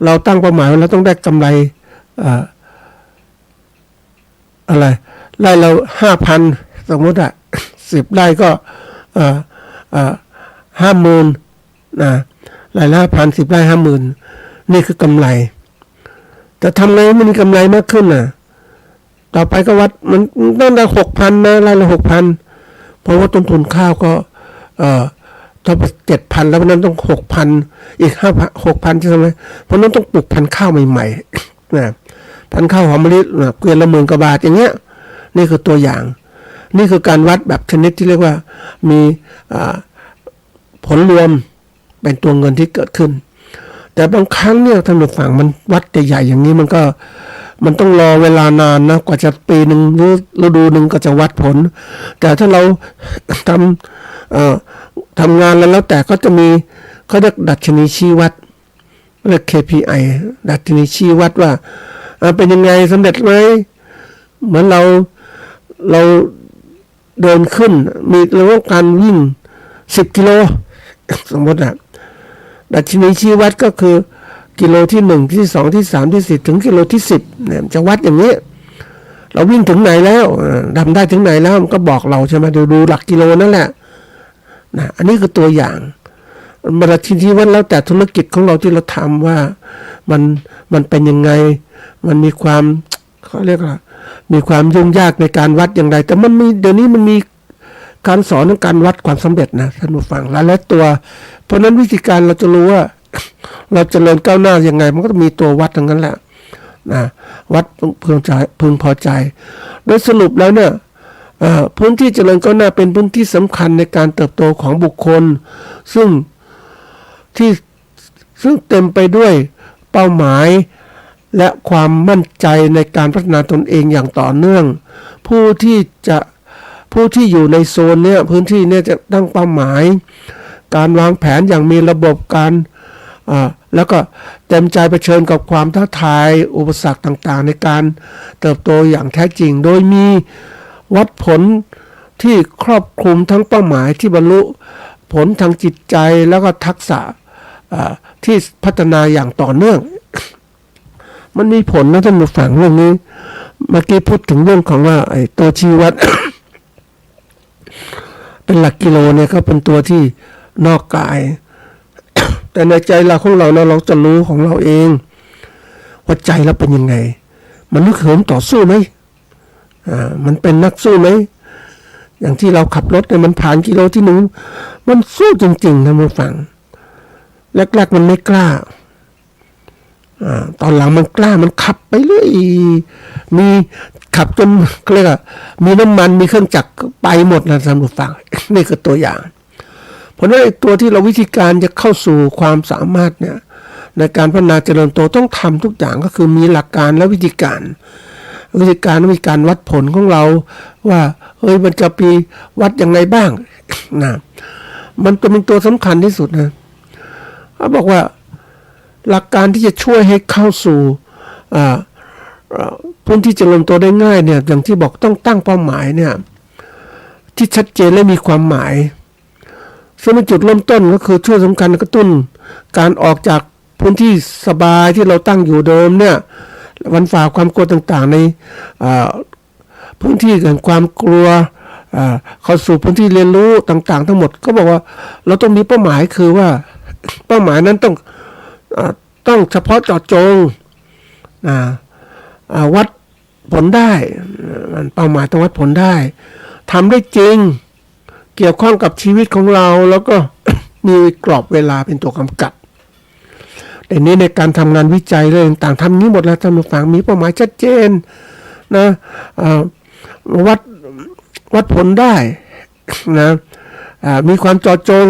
เราตั้งเป้าหมายว่าเราต้องได้กำไรอะไรไร่เรา 5,000 สมมติ10 ไร่ก็50,000นะไร่ละ 5,000 10 ไร่ 50,000นี่คือกำไรแต่ทำไงมันมีกำไรมากขึ้นต่อไปก็วัดมันต้องได้ 6,000 นะไร่ละ 6,000 เพราะว่าต้นทุนข้าวก็ถ้า 7,000 แล้วเพราะนั้นต้อง 6,000 อีก 6,000 ใช่ไหมเพราะนั้นต้องปลูกพันธุ์ข้าวใหม่ๆนะพันธุ์ข้าวหอมมะลิเกวียนละ10,000 กว่าบาทอย่างเงี้ยนี่คือตัวอย่างนี่คือการวัดแบบชนิดที่เรียกว่ามีผลรวมเป็นตัวเงินที่เกิดขึ้นแต่บางครั้งเนี่ยท่านผู้ฟังมันวัดใหญ่ๆอย่างนี้มันต้องรอเวลานานนะกว่าจะปีนึงหรือฤดูนึงก็จะวัดผลแต่ถ้าเราทำงานแล้วแต่ก็จะมีเขาเรียกดัชนีชี้วัดเรียก KPI ดัชนีชี้วัดว่าเป็นยังไงสำเร็จไหมเหมือนเราเดินขึ้นมีเรื่องการวิ่ง10 กิโลสมมติดัชนีชี้วัดก็คือกิโลที่1ที่2ที่3ที่4ถึงกิโลที่10เนี่ยจะวัดอย่างนี้เราวิ่งถึงไหนแล้วทำได้ถึงไหนแล้วมันก็บอกเราใช่ไหมดูหลักกิโลนั่นแหละนะอันนี้คือตัวอย่างดัชนีวัดแล้วแต่ธุรกิจของเราที่เราทำว่ามันเป็นยังไงมันมีความเขาเรียกว่ามีความยุ่งยากในการวัดอย่างไรแต่มันมีเดี๋ยวนี้มันมีการสอนในการวัดความสำเร็จนะท่านผู้ฟังและตัวเพราะนั้นวิธีการเราจะรู้ว่าเราเจริญก้าวหน้ายังไงมันก็ต้องมีตัววัดทั้งนั้นแหละนะวัดพึงพอใจโดยสรุปแล้วเนี่ยพื้นที่เจริญก้าวหน้าเป็นพื้นที่สำคัญในการเติบโตของบุคคลซึ่งเต็มไปด้วยเป้าหมายและความมั่นใจในการพัฒนาตนเองอย่างต่อเนื่องผู้ที่อยู่ในโซนเนี่ยพื้นที่เนี่ยจะตั้งเป้าหมายการวางแผนอย่างมีระบบการแล้วก็เต็มใจเผชิญกับความท้าทายอุปสรรคต่างๆในการเติบโตอย่างแท้จริงโดยมีวัดผลที่ครอบคลุมทั้งเป้าหมายที่บรรลุผลทางจิตใจแล้วก็ทักษะ ที่พัฒนาอย่างต่อเนื่องมันมีผลนะท่านผู้ฟังเรื่องนี้เมื่อกี้พูดถึงเรื่องของว่าไอ้ตัวชี้วัด เป็นหลักกิโลเนี่ยก็เป็นตัวที่นอกกาย แต่ในใจเราของเราเราจะรู้ของเราเองว่าใจเราเป็นยังไงมันนึกเหิมต่อสู้ไหมมันเป็นนักสู้ไหมอย่างที่เราขับรถเนี่ยมันผ่านกิโลที่หนึ่งมันสู้จริงๆท่านผู้ฟังแรกๆมันไม่กล้าตอนหลังมันกล้ามันขับไปเรื่อยมีขับจนเรียกว่ามีน้ำมันมีเครื่องจักรไปหมดนะท่านผู้ฟัง นี่คือตัวอย่างเพราะนั้นตัวที่เราวิธีการจะเข้าสู่ความสามารถเนี่ยในการพัฒนาเจริญโตต้องทำทุกอย่างก็คือมีหลักการและวิธีการวัดผลของเราว่าเฮ้ยมันจะไปวัดอย่างไรบ้างนะมันเป็นตัวสำคัญที่สุดนะเขาบอกว่าหลักการที่จะช่วยให้เข้าสู่พื้นที่เจริญโตได้ง่ายเนี่ยอย่างที่บอกต้องตั้งเป้าหมายเนี่ยที่ชัดเจนและมีความหมายซึ่งเป็นจุดเริ่มต้นก็คือช่วยสำคัญกระตุ้นการออกจากพื้นที่สบายที่เราตั้งอยู่เดิมเนี่ยวันฝ่าความกลัวต่างๆในพื้นที่แห่งความกลัวเข้าสู่พื้นที่เรียนรู้ต่างๆทั้งหมดก็บอกว่าเราต้องมีเป้าหมายคือว่าเป้าหมายนั้นต้องเฉพาะเจาะจงวัดผลได้เป้าหมายต้องวัดผลได้ทำได้จริงเกี่ยวข้องกับชีวิตของเราแล้วก็ มีกรอบเวลาเป็นตัวกำกับแต่นี้ในการทำงานวิจัยเรื่องต่างๆทำนี้หมดแล้วท่านผู้ฟังมีเป้าหมายชัดเจนนะวัดผลได้นะมีความเจาะจง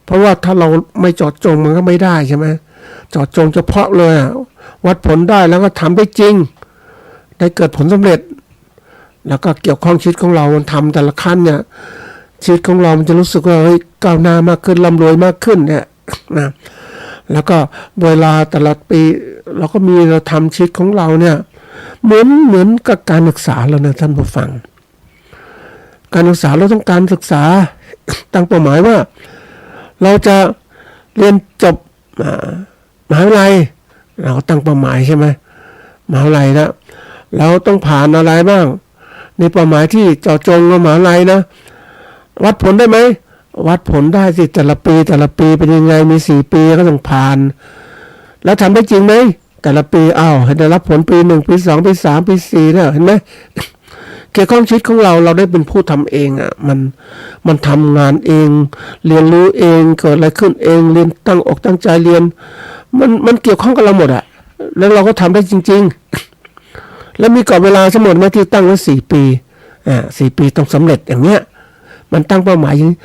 เพราะว่าถ้าเราไม่เจาะจงมันก็ไม่ได้ใช่ไหมเจาะจงเฉพาะเลยวัดผลได้แล้วก็ทำได้จริงได้เกิดผลสำเร็จแล้วก็เกี่ยวข้องชีวิตของเรามันทำแต่ละขั้นเนี่ยชีวิตของเรามันจะรู้สึกว่าเฮ้ยก้าวหน้ามากขึ้นร่ำรวยมากขึ้นเนี่ยนะแล้วก็เวลาแต่ละปีเราก็มีเราทำชีวิตของเราเนี่ยเหมือนกับการศึกษาแล้วนะท่านผู้ฟังการศึกษาเราต้องการศึกษาตั้งเป้าหมายว่าเราจะเรียนจบมหาวิทยาลัยเราตั้งเป้าหมายใช่ไหมมหาวิทยาลัยนะเราต้องผ่านอะไรบ้างในเป้าหมายที่เจาะจงกับมหาวิทยาลัยนะวัดผลได้ไหมวัดผลได้สิแต่ละปีเป็นยังไงมี4ปีก็ต้องผ่านแล้วทำได้จริงไหมแต่ละปีได้รับผลปี1ปี2ปี3ปี4เนี่ยเห็นไหมเกี่ยวข้องชีวิตของเราได้เป็นผู้ทำเองมันทำงานเองเรียนรู้เองเกิดอะไรขึ้นเองเรียนตั้งอกตั้งใจเรียนมันเกี่ยวข้องกับเราหมดอะแล้วเราก็ทำได้จริงๆแล้วมีกรอบเวลาทั้งหมดมาที่ตั้งไว้4ปี4ปีต้องสำเร็จอย่างเงี้ยมันตั้งเป้าหมายอย่างนี้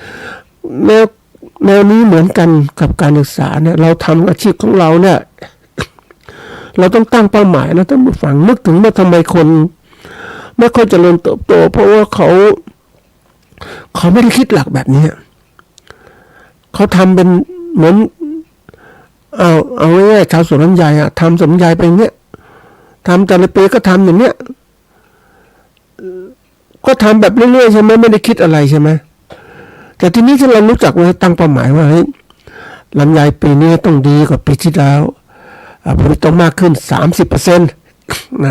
แนวนี้เหมือนกันกับการศึกษาเนี่ยเราทำอาชีพของเราเนี่ยเราต้องตั้งเป้าหมายนะท่านผู้ฟังนึกถึงว่าทำไมคนไม่ค่อยเจริญเติบโตเพราะว่าเขาไม่ได้คิดหลักแบบนี้เขาทำเป็นเหมือนเอาง่ายๆชาวสวนลำไยทำสวนลำไยไปอย่างเงี้ยทำแต่ละปีก็ทำอย่างเนี้ยก็ทำแบบเรื่อยๆใช่ไหมไม่ได้คิดอะไรใช่ไหมแต่ทีนี้ถ้าเรารู้จักว่าตั้งเป้าหมายว่าลำไยปีนี้ต้องดีกว่าปีที่แล้วผลต้องมากขึ้น 30% น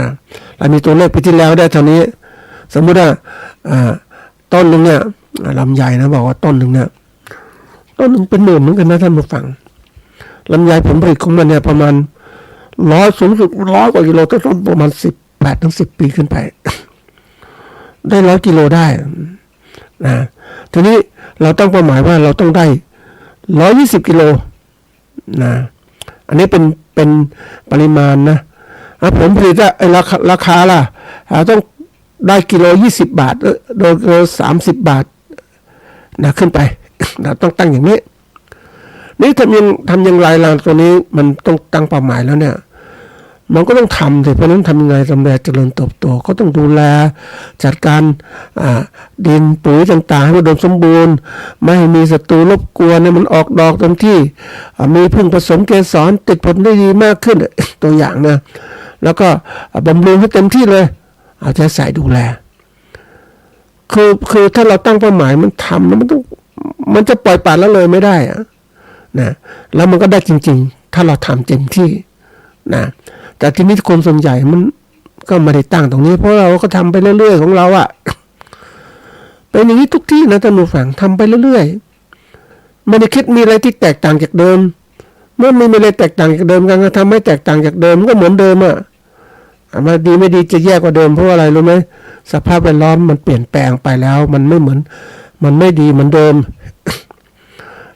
ะเรามีตัวเลขปีที่แล้วได้เท่านี้สมมุติว่าต้นหนึ่งเนี่ยลำไยนะบอกว่าต้นหนึ่งเป็นหมื่นเหมือนกันนะท่านผู้ฟังลำไยผลผลิตของมันเนี่ยประมาณสูงสุด100 กว่ากิโลต้นประมาณ18 ถึง 10 ปีขึ้นไปได้100 กิโลได้นะทีนี้เราตั้งเป้าหมายว่าเราต้องได้120 กิโลนะอันนี้เป็นปริมาณนะผลผลิตราคาล่ะต้องได้กิโล20 บาทโดยกิโล30 บาทนะขึ้นไปนะต้องตั้งอย่างนี้นี่ทำอย่างไรล่ะตัวนี้มันต้องตั้งเป้าหมายแล้วเนี่ยมันก็ต้องทำเพราะนั้นทำยังไงสำเร็จเจริญเติบโตก็ต้องดูแลจัดการดินปุ๋ยต่างๆให้อุดมสมบูรณ์ไม่ให้มีศัตรูรบกวนให้มันออกดอกเต็มที่มีพึ่งผสมเกสรติดผลได้ดีมากขึ้นตัวอย่างนะแล้วก็บำรุงให้เต็มที่เลยเอาใจใส่ดูแลคือถ้าเราตั้งเป้าหมายมันทำแล้วมันจะปล่อยปละละเลยไม่ได้ นะแล้วมันก็ได้จริงๆถ้าเราทำเต็มที่นะแต่ทีนี้คนส่วนใหญ่มันก็ไม่ได้ตั้งตรงนี้เพราะเราก็ทำไปเรื่อยๆของเราอะเป็นอย่างนี้ทุกที่นะท่านผู้ฟังทำไปเรื่อยๆไม่ได้คิดมีอะไรที่แตกต่างจากเดิมเมื่อมีอะไรแตกต่างจากเดิมการกระทำไม่แตกต่างจากเดิมก็เหมือนเดิมอะมาดีไม่ดีจะแย่กว่าเดิมเพราะอะไรรู้ไหมสภาพแวดล้อมมันเปลี่ยนแปลงไปแล้วมันไม่เหมือนมันไม่ดีเหมือนเดิม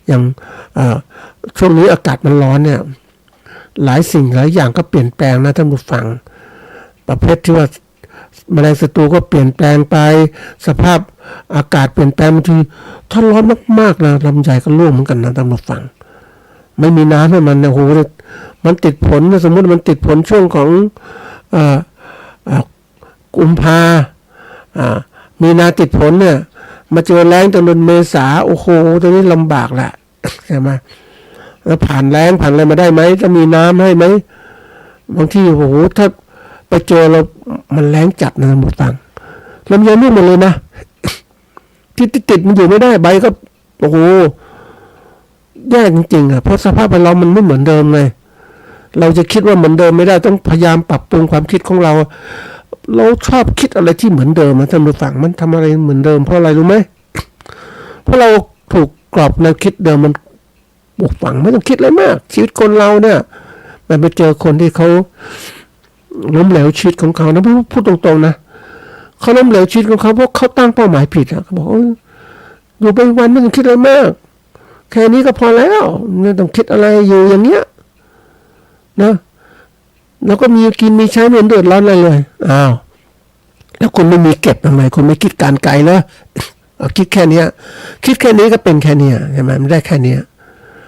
อย่างช่วงนี้อากาศมันร้อนเนี่ยหลายสิ่งหลายอย่างก็เปลี่ยนแปลงนะท่านผู้ฟังประเภทที่ว่าแมลงศัตรูก็เปลี่ยนแปลงไปสภาพอากาศเปลี่ยนแปลงบางทีถ้าร้อนมากๆนะลำไยก็ร่วงเหมือนกันนะท่านผู้ฟังไม่มีน้ำให้มันโอ้โหมันติดผลสมมติมันติดผลช่วงของกุมภามีนาติดผลเนี่ยมาเจอแล้งตอนเดือนเมษาโอ้โหตอนนี้ลำบากแหละใช่ไหมแล้วผ่านแล้งผ่านอะไรมาได้ไหมจะมีน้ำให้ไหมบางทีโอ้โหถ้าไปเจอเรามันแล้งจัดนะท่านผู้ฟังลำไยร่วงหมดเลยนะที่ติดมันอยู่ไม่ได้ใบก็โอ้โหแย่จริงๆอ่ะเพราะสภาพเรามันไม่เหมือนเดิมเลยเราจะคิดว่าเหมือนเดิมไม่ได้ต้องพยายามปรับปรุงความคิดของเราชอบคิดอะไรที่เหมือนเดิมนะท่านผู้ฟังมันทำอะไรเหมือนเดิมเพราะอะไรรู้ไหมเพราะเราถูกกรอบแนวคิดเดิมมันปลูกฝังไม่ต้องคิดอะไรมากชีวิตคนเราเนี่ยมันไปเจอคนที่เขาล้มเหลวชีวิตของเขานะพูดตรงๆนะเขาล้มเหลวชีวิตของเขาเพราะเขาตั้งเป้าหมายผิดอะเขาบอกอยู่ไปวันไม่ต้องคิดอะไรมากแค่นี้ก็พอแล้วไม่ต้องคิดอะไรอยู่อย่างเงี้ยนะแล้วก็มีกินมีใช้ไม่เดือดร้อนอะไรเลยอ้าวแล้วคุณไม่มีเก็บทำไมคุณไม่คิดการไกลเลยคิดแค่นี้คิดแค่นี้ก็เป็นแค่นี้ใช่ไหมไม่ได้แค่นี้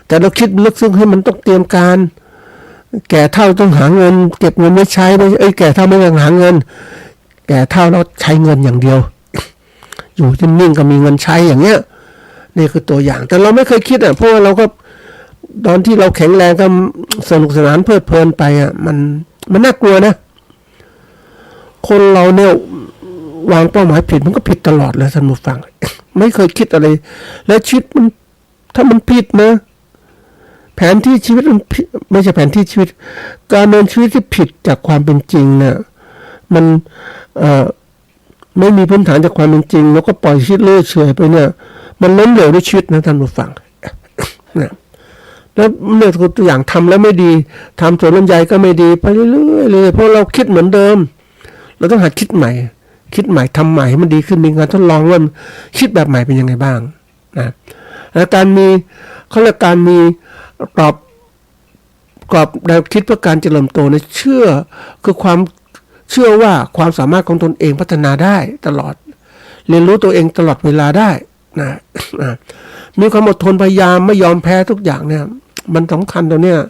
แต่เราคิดลึกซึ้งให้มันต้องเตรียมการแก่เท่าต้องหาเงินเก็บเงินไม่ใช้ไม่แก่เท่าไม่ต้องหาเงินแก่เท่าเราใช้เงินอย่างเดียวอยู่นิ่งๆก็มีเงินใช้อย่างเงี้ยนี่คือตัวอย่างแต่เราไม่เคยคิดเพราะว่าเราก็ตอนที่เราแข็งแรงก็สนุกสนานเพลิดเพลินไปมันน่ากลัวนะคนเราเนี่ยวางเป้าหมายผิดมันก็ผิดตลอดเลยท่านผู้ฟัง ไม่เคยคิดอะไรและชีวิตมันถ้ามันผิดนะแผนที่ชีวิตมันไม่ใช่แผนที่ชีวิตการเดินชีวิตที่ผิดจากความเป็นจริงเนี่ยมันไม่มีพื้นฐานจากความเป็นจริงแล้วก็ปล่อยชีวิตเลื่อยเฉยไปเนี่ยมันล้มเหลวในชีวิตนะท่านผู้ฟัง นะแล้วเนี่ยตัวอย่างทำแล้วไม่ดีทำสวนลำไยก็ไม่ดีไปเรื่อยๆเลยเพราะเราคิดเหมือนเดิมเราต้องหัดคิดใหม่ทำใหม่ให้มันดีขึ้นมีงานทดลองว่าคิดแบบใหม่เป็นยังไงบ้างนะแล้วการมีเขาเรียกการมีกรอบแนวคิดเพื่อการเจริญโตในเชื่อคือความเชื่อว่าความสามารถของตนเองพัฒนาได้ตลอดเรียนรู้ตัวเองตลอดเวลาได้นะมีความอดทนพยายามไม่ยอมแพ้ทุกอย่างเนี่ยมันสำคัญตัวเนี้ย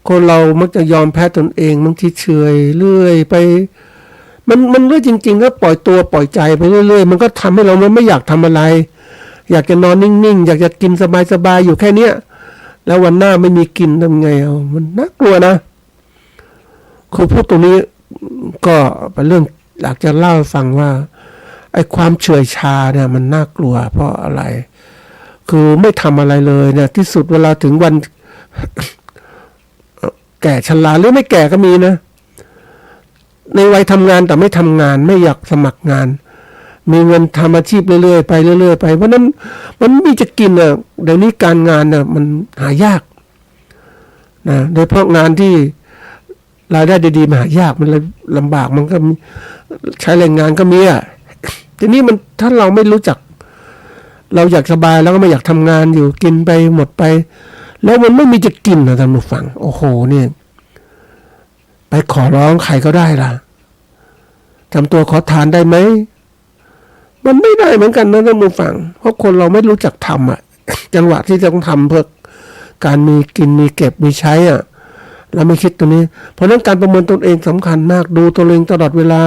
คนเรามักจะยอมแพ้ตนเองบางทีเฉยเรื่อยไปมันเรื่อยจริงๆก็ปล่อยตัวปล่อยใจไปเรื่อยๆมันก็ทำให้เราไม่อยากทำอะไรอยากจะนอนนิ่งๆอยากจะกินสบายๆอยู่แค่เนี้ยแล้ววันหน้าไม่มีกินทำไงมันน่ากลัวนะคือพูดตรงนี้ก็เป็นเรื่องอยากจะเล่าให้ฟังว่าไอ้ความเฉื่อยชาเนี่ยมันน่ากลัวเพราะอะไรคือไม่ทำอะไรเลยเนี่ยที่สุดเวลาถึงวัน แก่ชราหรือไม่แก่ก็มีนะในวัยทำงานแต่ไม่ทำงานไม่อยากสมัครงานมีเงินทำอาชีพเรื่อยๆไปเรื่อยๆไปเพราะนั้นมันมีจะกินอ่ะเดี๋ยวนี้การงานน่ะมันหายากนะโดยเฉพาะงานที่รายได้ดีๆมันหายากมันลำบากมันก็ใช้แรงงานก็มีอ่ะทีนี้มันถ้าเราไม่รู้จักเราอยากสบายแล้วก็ไม่อยากทำงานอยู่กินไปหมดไปแล้วมันไม่มีจะกินนะท่านผู้ฟังโอ้โหเนี่ยไปขอร้องใครก็ได้ล่ะทำตัวขอทานได้ไหมมันไม่ได้เหมือนกันนะท่านผู้ฟังเพราะคนเราไม่รู้จักทำอ่ะ จังหวะที่จะต้องทำเพื่อการมีกินมีเก็บมีใช้อ่ะเราไม่คิดตรงนี้เพราะนั้นการประเมินตนเองสำคัญมากดูตัวเองตลอดเวลา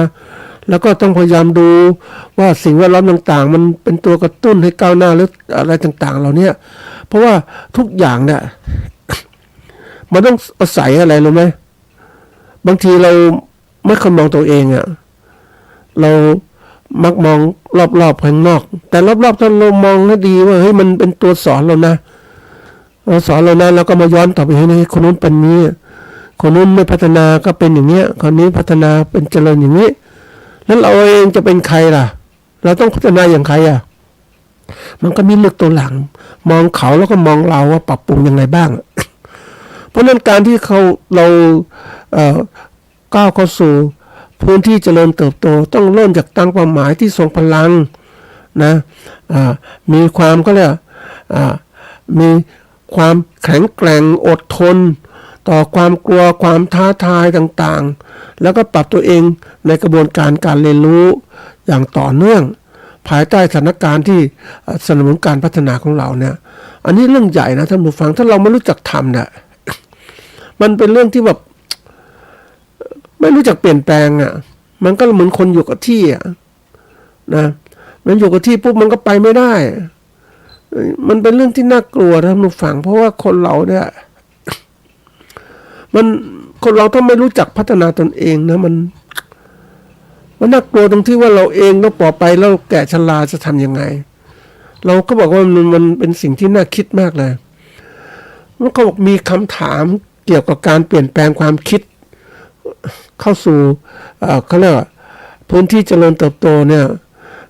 แล้วก็ต้องพยายามดูว่าสิ่งแวดล้อมต่างๆมันเป็นตัวกระตุ้นให้ก้าวหน้าหรืออะไรต่างๆเราเนี่ยเพราะว่าทุกอย่างเนี่ย มันต้องอาศัยอะไรรู้ไหมบางทีเราไม่ค่อยมองตัวเองอ่ะเรามักมองรอบๆข้างนอกแต่รอบๆถ้าเรามองให้ดีว่าเฮ้ยมันเป็นตัวสอนเรานะ เราสอนเรานั้นเราก็มาย้อนต่อไปให้คนนู้นเป็นนี้คนนู้นไม่พัฒนาก็เป็นอย่างเนี้ยคนนี้พัฒนาเป็นเจริญอย่างนี้แล้วเราเองจะเป็นใครล่ะเราต้องพัฒนาอย่างใครอ่ะมันก็มีเลือกตัวหลังมองเขาแล้วก็มองเราว่าปรับปรุงยังไงบ้างเพราะนั้นการที่เราก้าวเข้าสู่พื้นที่เจริญเติบโตต้องเริ่มจากตั้งเป้าหมายที่ทรงพลังนะมีความก็เรียกมีความแข็งแกร่งอดทนต่อความกลัวความท้าทายต่างๆแล้วก็ปรับตัวเองในกระบวนการการเรียนรู้อย่างต่อเนื่องภายใต้สถานการณ์ที่สนับสนุนการพัฒนาของเราเนี่ยอันนี้เรื่องใหญ่นะท่านผู้ฟังถ้าเราไม่รู้จักทำเนี่ยมันเป็นเรื่องที่แบบไม่รู้จักเปลี่ยนแปลงอ่ะมันก็เหมือนคนอยู่กับที่อ่ะนะมันอยู่กับที่ปุ๊บมันก็ไปไม่ได้มันเป็นเรื่องที่น่ากลัวท่านผู้ฟังเพราะว่าคนเราเนี่ยคนเราถ้าไม่รู้จักพัฒนาตนเองนะมันน่ากลัวตรงที่ว่าเราเองแล้วต่อไปแล้วแก่ชราจะทำยังไงเราก็บอกว่ามันเป็นสิ่งที่น่าคิดมากเลยมันก็บอกมีคำถามเกี่ยวกับการเปลี่ยนแปลงความคิดเข้าสู่เขาเรียกว่าพื้นที่เจริญเติบโตเนี่ย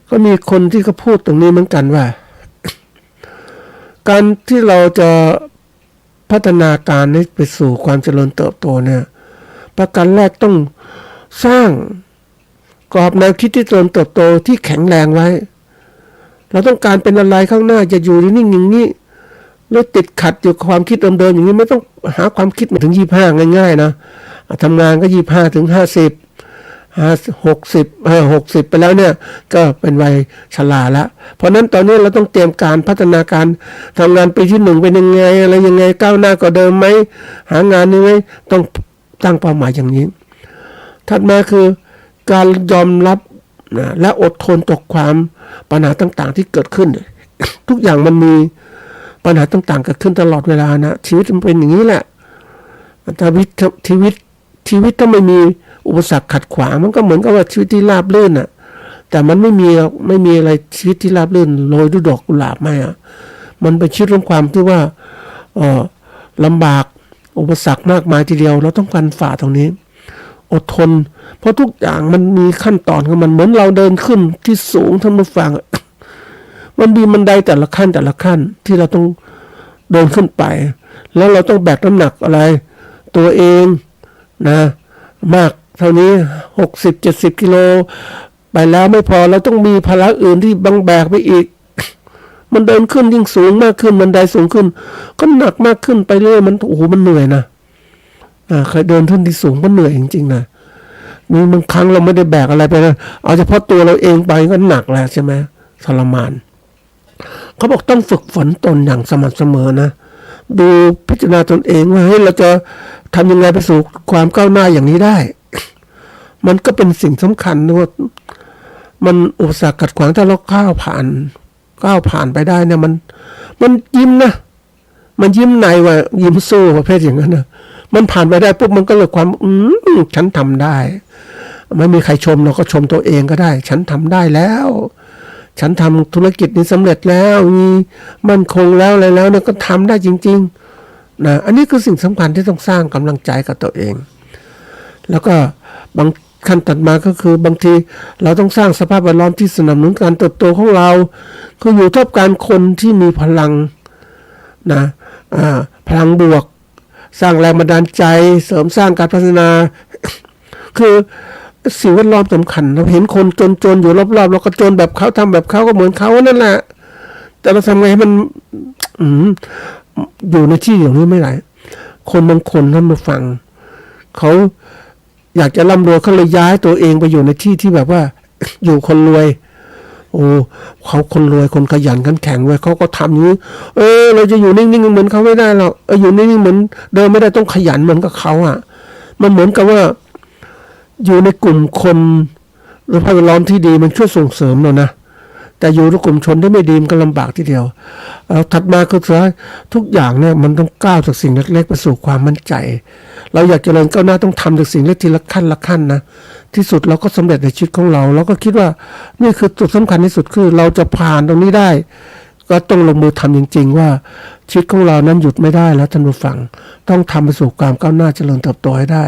ก็มีคนที่เขาพูดตรงนี้เหมือนกันว่าการที่เราจะพัฒนาการให้ไปสู่ความเจริญเติบโตเนี่ยประการแรกต้องสร้างกรอบแนวคิดที่เจริญเติบโตที่แข็งแรงไว้เราต้องการเป็นอะไรข้างหน้าจะอยู่นิ่งอย่างนี้แล้วติดขัดอยู่กับความคิดเดิมๆอย่างนี้ไม่ต้องหาความคิดมาถึง25ง่ายๆนะทำงานก็25ถึง60ไปแล้วเนี่ยก็เป็นวัยชราแล้วเพราะนั้นตอนนี้เราต้องเตรียมการพัฒนาการทำงานปีที่1เป็นยังไงอะไรยังไงก้าวหน้ากว่าเดิมไหมหางานนี้ไหมต้องตั้งเป้าหมายอย่างนี้ถัดมาคือการยอมรับนะและอดทนต่อความปัญหาต่างๆที่เกิดขึ้น ทุกอย่างมันมีปัญหาต่างๆเกิดขึ้นตลอดเวลานะชีวิตมันเป็นอย่างนี้แหละชีวิตถ้าไม่มีอุปสรรคขัดขวางมันก็เหมือนกับว่าชีวิตที่ราบรื่นน่ะแต่มันไม่มีอะไรชีวิตที่ราบรื่นโรยด้วยดอกกุหลาบไม่อ่ะมันเป็นชีวิตของความที่ว่าลำบากอุปสรรคมากมายทีเดียวเราต้องการฝ่าตรงนี้อดทนเพราะทุกอย่างมันมีขั้นตอนของมันเหมือนเราเดินขึ้นที่สูงท่านผู้ฟัง มันมีบันไดแต่ละขั้นที่เราต้องเดินขึ้นไปแล้วเราต้องแบกน้ำหนักอะไรตัวเองนะมากเท่านี้60-70 กิโลไปแล้วไม่พอเราต้องมีภาระอื่นที่บังแบกไปอีก มันเดินขึ้นยิ่งสูงมากขึ้นบันไดสูงขึ้นก็หนักมากขึ้นไปเรื่อยมันโอ้โหมันเหนื่อยนะเคยเดินขึ้นที่สูงมันเหนื่อยจริงๆนะมีบางครั้งเราไม่ได้แบกอะไรไปนะเอาเฉพาะตัวเราเองไปก็หนักแล้วใช่ไหมทรมานเขาบอกต้องฝึกฝนตนอย่างสม่ำเสมอนะดูพิจารณาตนเองว่าเฮ้ยเราจะทำยังไงไปสู่ความก้าวหน้าอย่างนี้ได้ มันก็เป็นสิ่งสำคัญนะว่ามันอุปสรรคขัดขวางถ้าเราก้าวผ่านไปได้เนี่ยมันยิ้มนะมันยิ้มในว่ายิ้มสู้ประเภทอย่างนั้นนะมันผ่านไปได้ปุ๊บมันก็เลยความฉันทำได้ไม่มีใครชมเราก็ชมตัวเองก็ได้ฉันทำได้แล้วฉันทำธุรกิจนี้สำเร็จแล้วมีมั่นคงแล้วอะไรแล้วเนี่ยก็ทำได้จริงๆนะอันนี้คือสิ่งสำคัญที่ต้องสร้างกำลังใจกับตัวเองแล้วก็บางขั้นตัดมาก็คือบางทีเราต้องสร้างสภาพแวดล้อมที่สนับสนุนการเติบโตของเราคืออยู่ท่ามกลางคนที่มีพลังนะพลังบวกสร้างแรงบันดาลใจเสริมสร้างการพัฒนา คือสิ่งแวดล้อมสำคัญเราเห็นคนจนอยู่รอบๆเราก็จนแบบเขาทำแบบเขาก็เหมือนเขานั่นแหละแต่เราทำไงให้มันอยู่ในที่อย่างนี้ไม่ได้คนบางคนท่านมาฟังเขาอยากจะร่ำรวยเขาเลยย้ายตัวเองไปอยู่ในที่ที่แบบว่า อยู่คนรวยโอ้เขาคนรวยคนขยันขันแข็งไว้เขาก็ทำอย่างนี้เราจะอยู่นิ่งๆเหมือนเขาไม่ได้หรอกอยู่นิ่งๆเหมือนเดินไม่ได้ต้องขยันเหมือนกับเขาอ่ะมันเหมือนกับว่าอยู่ในกลุ่มคนหรือพลังล้อมที่ดีมันช่วยส่งเสริมเรานะแต่อยู่ในกลุ่มชนที่ไม่ดีมันก็ลำบากทีเดียวถัดมาคือทุกอย่างเนี่ยมันต้องก้าวจากสิ่งเล็กๆไปสู่ความมั่นใจเราอยากเจริญก้าวหน้าต้องทำจากสิ่งเล็กทีละขั้นนะที่สุดเราก็สำเร็จในชีวิตของเราก็คิดว่านี่คือจุดสำคัญที่สุดคือเราจะผ่านตรงนี้ได้ ก็ต้องลงมือทำจริงๆว่าชีวิตของเรานั้นหยุดไม่ได้แล้วท่านผู้ฟังต้องทำไปสู่ความก้าวหน้าเจริญเติบโตให้ได้